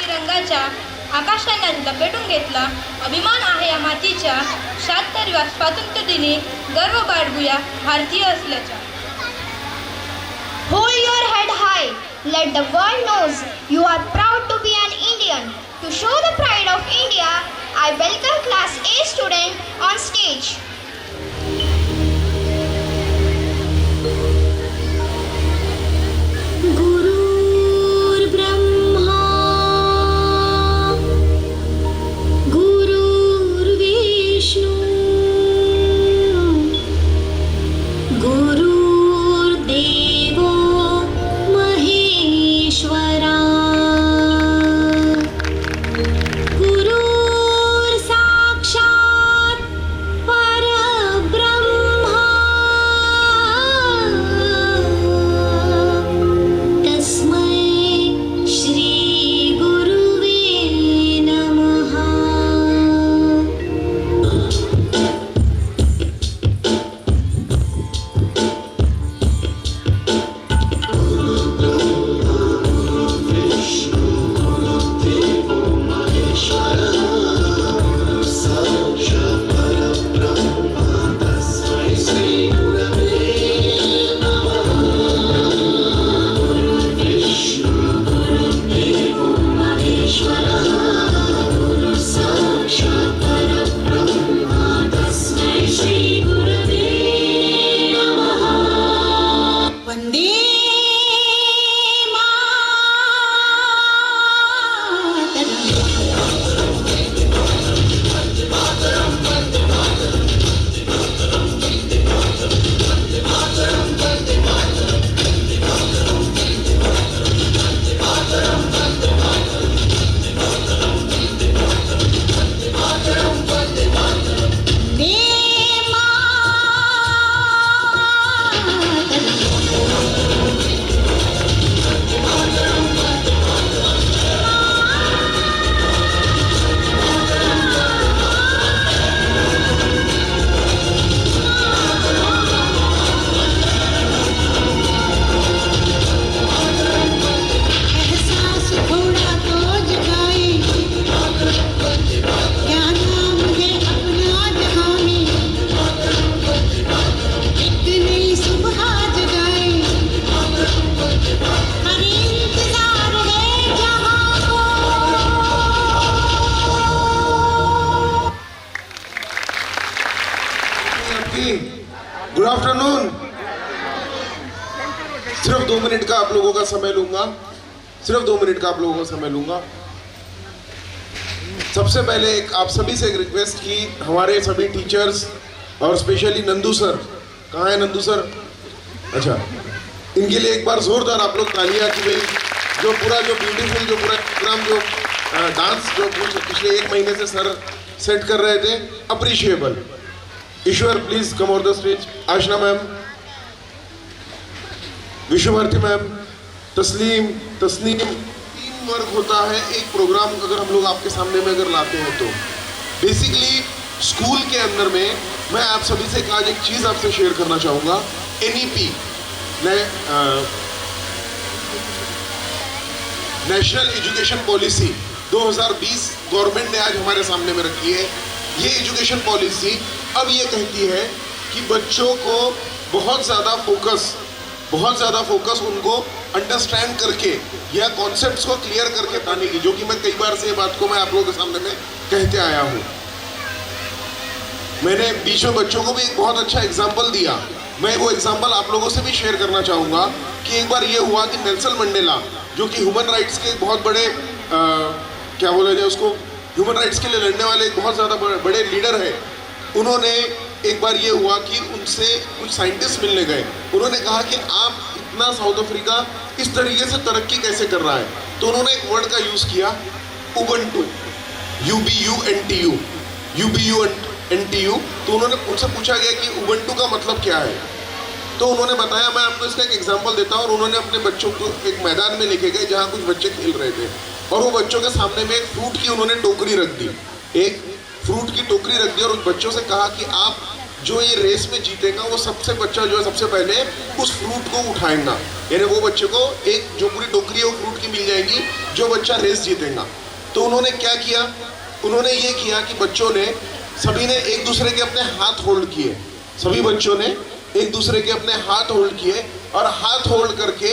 रंगाच्या आकाशाला लपेटून घेतला. अभिमान आहे या मातीच्या, 76व्या स्वातंत्र्य दिनी गर्व बाळगूया भारतीय असल्याचा. Hold your head high. Let the world knows you are proud to be an Indian. To show the pride of India, I welcome Class A student on stage. गुरुर्ब्रह्मा गुरुर्विष्णु गुरुर्देवो महेश्वरा गुरुर्साक्षात् पर समय लूंगा, सिर्फ 2 मिनट का आप लोगों का समय लूंगा। सबसे पहले एक आप सभी से एक रिक्वेस्ट की, हमारे सभी टीचर्स और स्पेशली नंदू सर, कहाँ है नंदू सर? अच्छा, इनके लिए एक बार जोरदार आप लोग तालियां की गई। जो पूरा प्रोग्राम जो डांस जो पिछले 1 महीने से सर सेट कर रहे थे, appreciable. Ishwar please come on the stage. Aashna ma'am, Vishwa Bharati ma'am, Tasneem, team work होता है एक प्रोग्राम अगर हम लोग आपके सामने में अगर लाते हैं तो। बेसिकली स्कूल के अंदर में मैं आप सभी से आज एक चीज़ आपसे शेयर करना चाहूँगा। NEP national education policy 2020 government ने आज हमारे सामने में रखी है। ये एजुकेशन पॉलिसी अब ये कहती है कि बच्चों को बहुत ज़्यादा फोकस उनको अंडरस्टैंड करके या कॉन्सेप्ट्स को क्लियर करके बताने की, जो कि मैं कई बार से ये बात को मैं आप लोगों के सामने में कहते आया हूँ। मैंने बीच में बच्चों को भी एक बहुत अच्छा एग्जाम्पल दिया। मैं वो एग्जाम्पल आप लोगों से भी शेयर करना चाहूँगा कि एक बार ये हुआ कि नेल्सन मंडेला, जो कि ह्यूमन राइट्स के बहुत बड़े क्या बोला जाए उसको, ह्यूमन राइट्स के लिए लड़ने वाले एक बहुत ज़्यादा बड़े लीडर हैं। उन्होंने एक बार ये हुआ कि उनसे कुछ साइंटिस्ट मिलने गए। उन्होंने कहा कि आप इतना साउथ अफ्रीका इस तरीके से तरक्की कैसे कर रहा है? तो उन्होंने एक वर्ड का यूज़ किया, उबंटू, UBUNTU। तो उन्होंने उनसे पूछा गया कि उबंटू का मतलब क्या है? तो उन्होंने बताया, मैं आपको इसका एक एग्जांपल देता हूँ। और उन्होंने अपने बच्चों को एक मैदान में लेके गए जहाँ कुछ बच्चे खेल रहे थे, और वो बच्चों के सामने में एक फ्रूट की उन्होंने टोकरी रख दी, एक फ्रूट की टोकरी रख दी, और उन बच्चों से कहा कि आप जो ये रेस में जीतेगा वो सबसे बच्चा जो है सबसे पहले उस फ्रूट को उठाएगा। यानी वो बच्चे को एक जो पूरी टोकरी है वो फ्रूट की मिल जाएगी जो बच्चा रेस जीतेगा। तो उन्होंने क्या किया? उन्होंने ये किया कि बच्चों ने सभी ने एक दूसरे के अपने हाथ होल्ड किए, सभी बच्चों ने एक दूसरे के अपने हाथ होल्ड किए और हाथ होल्ड करके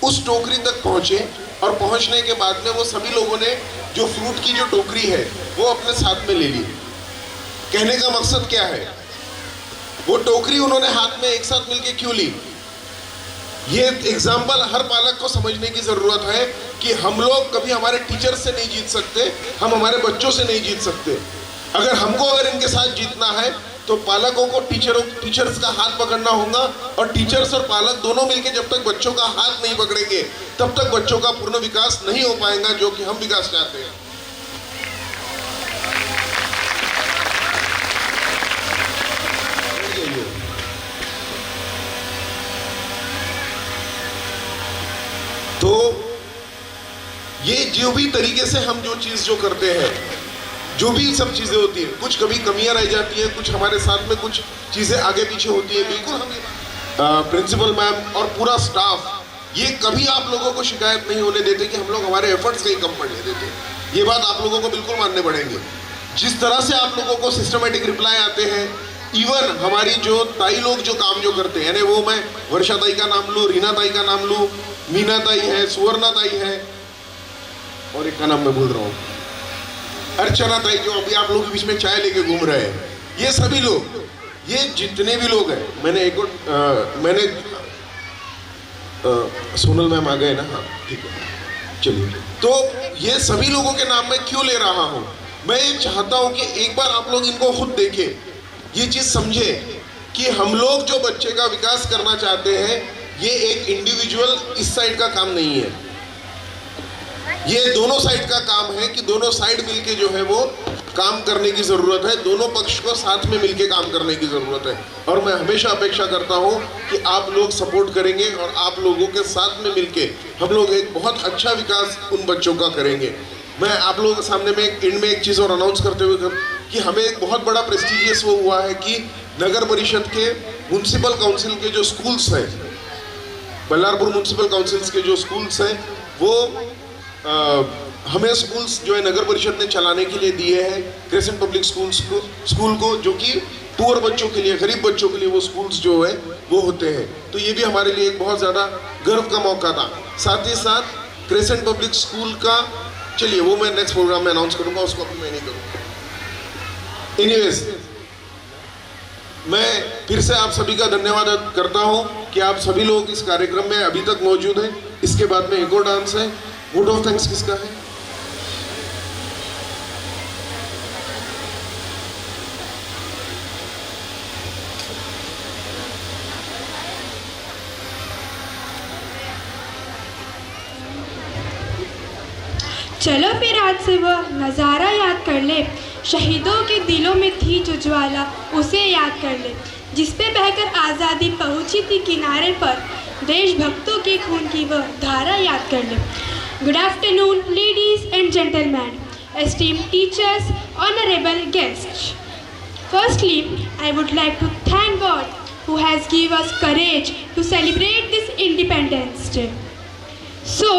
उस टोकरी तक पहुँचे। और पहुँचने के बाद में वो सभी लोगों ने जो फ्रूट की जो टोकरी है वो अपने साथ में ले ली। कहने का मकसद क्या है? वो टोकरी उन्होंने हाथ में एक साथ मिलके क्यों ली? ये एग्जाम्पल हर पालक को समझने की जरूरत है कि हम लोग कभी हमारे टीचर से नहीं जीत सकते, हम हमारे बच्चों से नहीं जीत सकते। अगर इनके साथ जीतना है तो पालकों को टीचर्स का हाथ पकड़ना होगा, और टीचर्स और पालक दोनों मिलके जब तक बच्चों का हाथ नहीं पकड़ेंगे तब तक बच्चों का पूर्ण विकास नहीं हो पाएगा, जो कि हम विकास चाहते हैं। तो ये जो भी तरीके से हम जो चीज जो करते हैं, जो भी सब चीजें होती है, कुछ कभी कमियां रह जाती है, कुछ हमारे साथ में कुछ चीजें आगे पीछे होती है। बिल्कुल हम प्रिंसिपल मैम और पूरा स्टाफ ये कभी आप लोगों को शिकायत नहीं होने देते कि हम लोग हमारे एफर्ट्स कहीं कम पड़ने देते। ये बात आप लोगों को बिल्कुल मानने पड़ेंगे। जिस तरह से आप लोगों को सिस्टमेटिक रिप्लाई आते हैं, इवन हमारी जो ताई लोग जो काम जो करते हैं, यानी वो मैं वर्षा ताई का नाम लूँ, रीना ताई का नाम लूँ, मीना ताई है, सुवर्णा ताई है, और एक का नाम मैं भूल रहा हूँ, अर्चना ताई, जो अभी आप लोगों के बीच में चाय लेके घूम रहे हैं। ये सभी लोग, ये जितने भी लोग हैं, मैंने सोनल मैम आ गए ना, हाँ ठीक है, चलिए। तो ये सभी लोगों के नाम मैं क्यों ले रहा हूँ? मैं ये चाहता हूँ कि एक बार आप लोग इनको खुद देखें, ये चीज़ समझे कि हम लोग जो बच्चे का विकास करना चाहते हैं, ये एक इंडिविजुअल इस साइड का काम नहीं है, ये दोनों साइड का काम है कि दोनों साइड मिलके जो है वो काम करने की ज़रूरत है, दोनों पक्ष को साथ में मिलके काम करने की ज़रूरत है। और मैं हमेशा अपेक्षा करता हूँ कि आप लोग सपोर्ट करेंगे और आप लोगों के साथ में मिलके हम लोग एक बहुत अच्छा विकास उन बच्चों का करेंगे। मैं आप लोगों के सामने में एंड में एक चीज़ और अनाउंस करते हुए कि हमें एक बहुत बड़ा प्रेस्टिजियस वो हुआ है कि नगर परिषद के म्यूनसिपल काउंसिल के जो स्कूल्स हैं, बल्लारपुर म्यूनसिपल काउंसिल्स के जो स्कूल्स हैं, वो हमें स्कूल्स जो है नगर परिषद ने चलाने के लिए दिए हैं, क्रेसेंट पब्लिक स्कूल को, जो कि पुअर बच्चों के लिए, गरीब बच्चों के लिए वो स्कूल्स जो है वो होते हैं। तो ये भी हमारे लिए एक बहुत ज़्यादा गर्व का मौका था। साथ ही साथ क्रेसेंट पब्लिक स्कूल का, चलिए वो मैं नेक्स्ट प्रोग्राम में अनाउंस करूँगा, उसको अभी मैं नहीं करूँगा। एनीवेज, मैं फिर से आप सभी का धन्यवाद करता हूँ कि आप सभी लोग इस कार्यक्रम में अभी तक मौजूद हैं। इसके बाद में एक और डांस है। वोट ऑफ थैंक्स किसका है? चलो फिर आज से वह नज़ारा याद कर ले, शहीदों के दिलों में थी जो ज्वाला उसे याद कर ले, जिस पे बहकर आज़ादी पहुंची थी किनारे पर, देशभक्तों के खून की वह धारा याद कर ले। Good afternoon ladies and gentleman, esteemed teachers, honourable guests. Firstly, I would like to thank God who has given us courage to celebrate this Independence Day. So,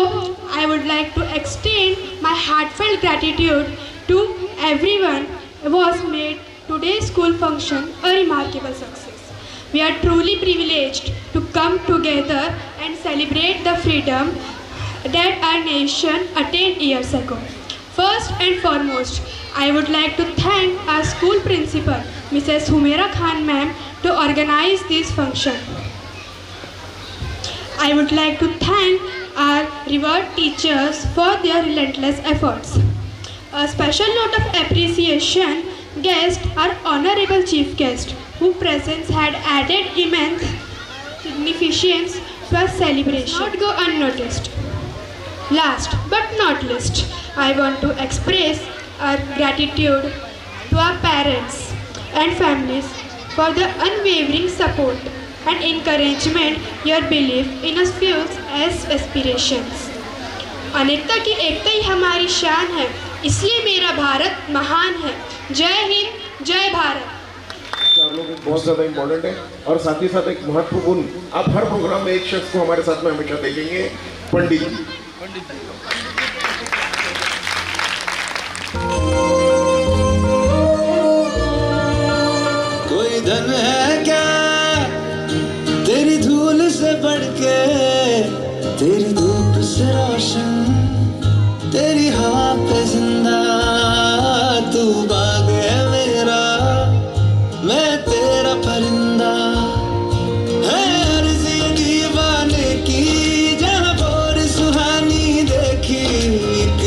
I would like to extend my heartfelt gratitude to everyone who has made today's school function a remarkable success. We are truly privileged to come together and celebrate the freedom that our nation attained years ago. First and foremost, I would like to thank our school principal, Mrs. Humaira Khan ma'am, to organize this function. I would like to thank our revered teachers for their relentless efforts. A special note of appreciation guest our honorable chief guest, whose presence had added immense significance to our celebration. Not go unnoticed. Last but not least, I want to express our gratitude to our parents and families for the unwavering support and encouragement your belief in us fuels as aspirations. अनेकता की एकता ही हमारी शान है, इसलिए मेरा भारत महान है। जय हिंद, जय भारत। चार लोग बहुत ज़्यादा इम्पोर्टेंट है और साथ ही साथ एक महत्वपूर्ण, आप हर प्रोग्राम में एक शख्स को हमारे साथ में हमेशा देखेंगे, पंडित जी। कोई धन है क्या तेरी धूल से बढ़ के, तेरी धूप से रोशन, तेरी हवा पे जिंदा, तू बाग है मेरा, मैं तेरा परिंदा, है अर्ज़ी दीवाने की, जहाँ बोर सुहानी देखी, एक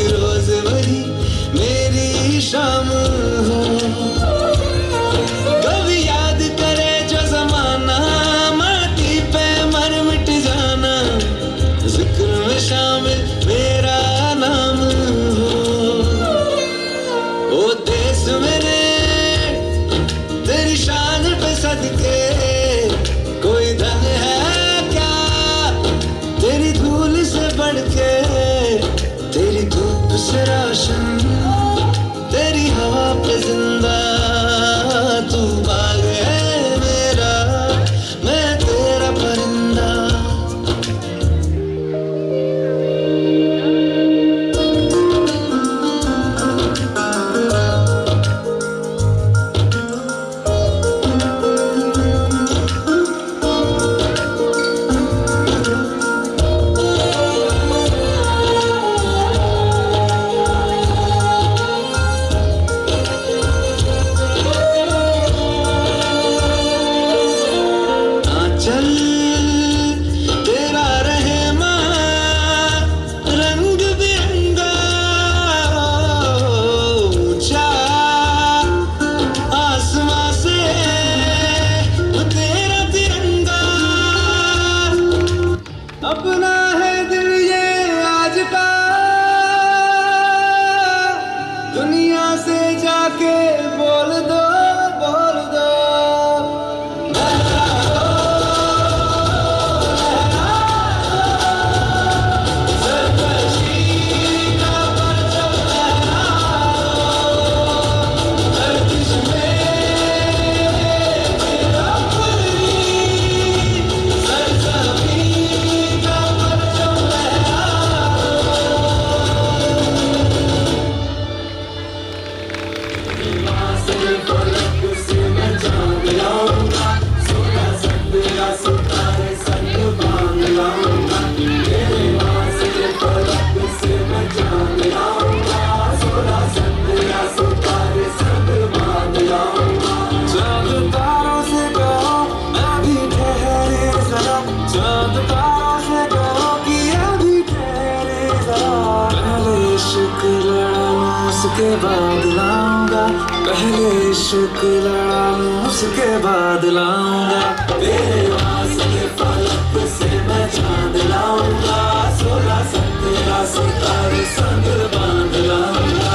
उसके बाद लाऊंगा, पहले इश्क लड़ा लूं उसके बाद लाऊंगा, तेरे वास्ते फलक से मैं चांद लाऊंगा, 16 17 सितारे संग बांध लाऊंगा।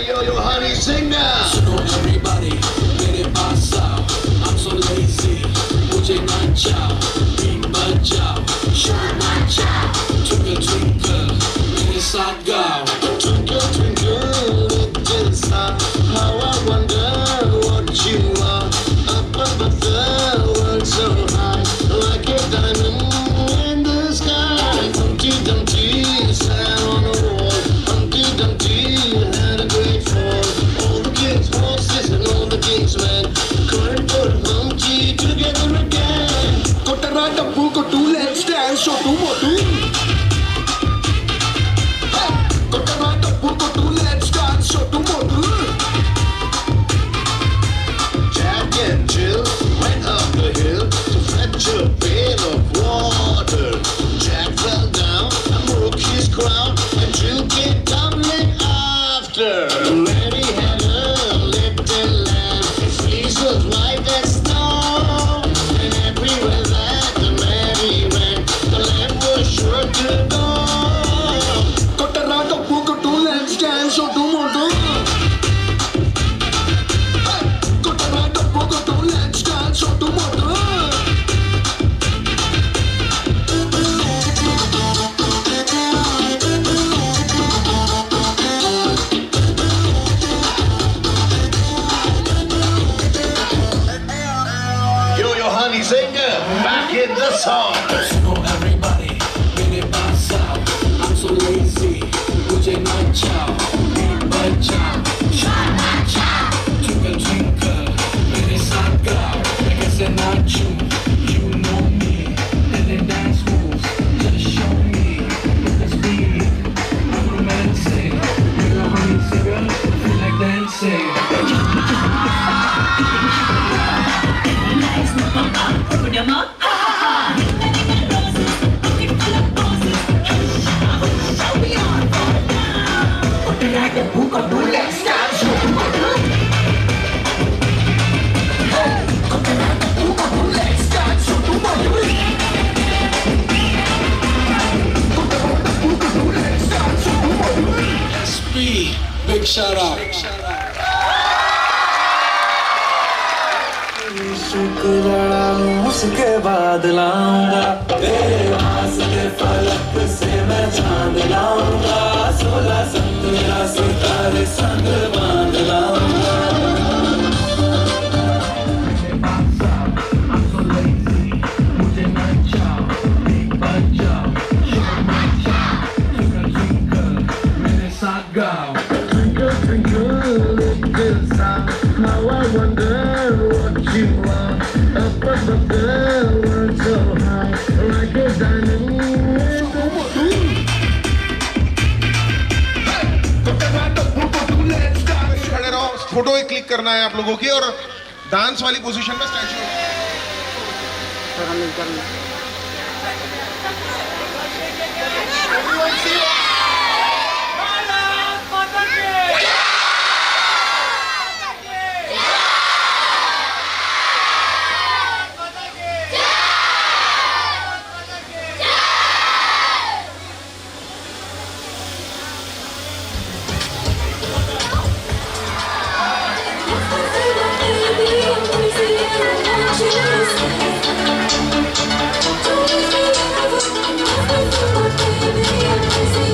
Yo, honey, sing now. So everybody, मेरे पास आओ. I'm so lazy, मुझे ना जाओ, beat बजाओ, show ना जाओ. Twinkle twinkle, मेरे साथ गाओ. Twinkle twinkle, little star, how I wonder what you are. Up above the world so high, like a diamond in the sky. Humpty Dumpty sat on a wall. Humpty Dumpty had a great fall. All the king's horses and all the king's men couldn't put Humpty together again. Kotara Tapu Kotu, let's dance, show to motu. Hey, Kotara Tapu Kotu, let's dance, show to motu. Jack and Jill went up the hill to fetch a pail of water. Jack fell down and broke his crown, and Jill came tumbling after. Mary had a little lamb, its fleece was white as snow, and everywhere that the Mary went, the lamb was sure to go. Kotara Tapu Kotu, let's dance, show to motu. Kotara Tapu Kotu, let's dance, show to motu. Yo, honey singer, back in the song. So everybody, मेरे पास आओ. I'm so lazy, मुझे ना जाओ, beat बजाओ, show ना जाओ. Twinkle twinkle, मेरे साथ गाओ. मैं कैसे नाचूं, you know me. Any dance moves, just show me. Look at speed, I'm romancing. You're a honey singer, feel like dancing. Open your mouth. SP, big shout out. इश्क लड़ा लूं उसके बाद लाऊंगा, तेरे वास्ते फलक से मैं चांद लाऊंगा, 16 17 सितारे संग बांध लाऊंगा। मुझे ना जाओ, beat बजाओ, show ना जाओ. Twinkle twinkle, मेरे साथ गाओ. Twinkle twinkle, little star, how I wonder what you are. Up above the world so high, like a diamond in the sky. खड़े रहो, फोटो ही क्लिक करना है आप लोगों की, और डांस वाली पोजीशन में स्टैचू. Baby,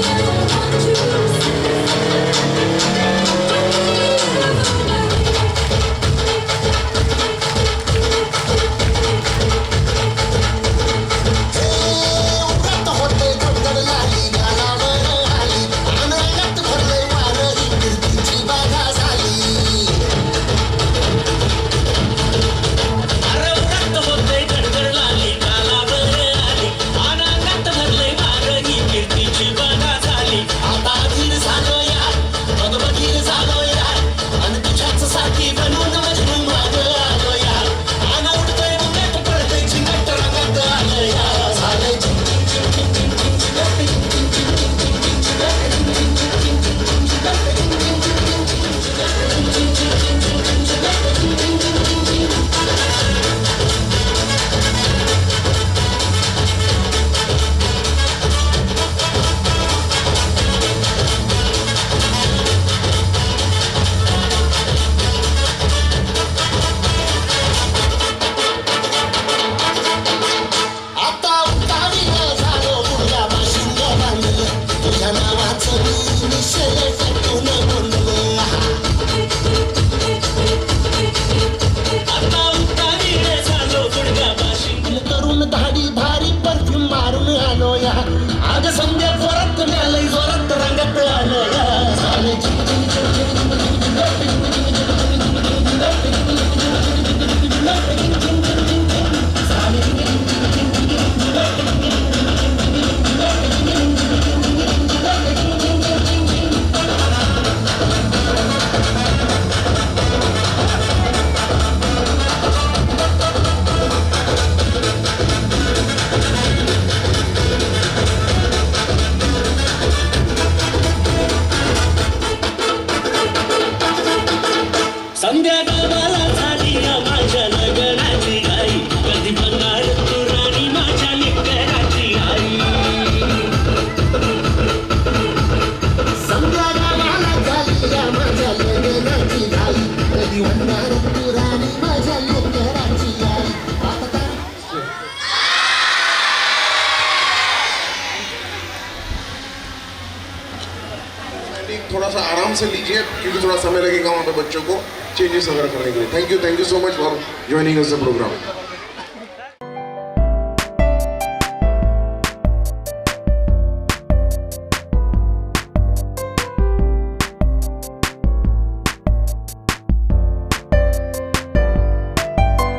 थोड़ा सा आराम से लीजिए क्योंकि थोड़ा समय लगेगा वहाँ पे बच्चों को चेंजेस वगैरह करने के लिए। Thank you so much for joining us the programme.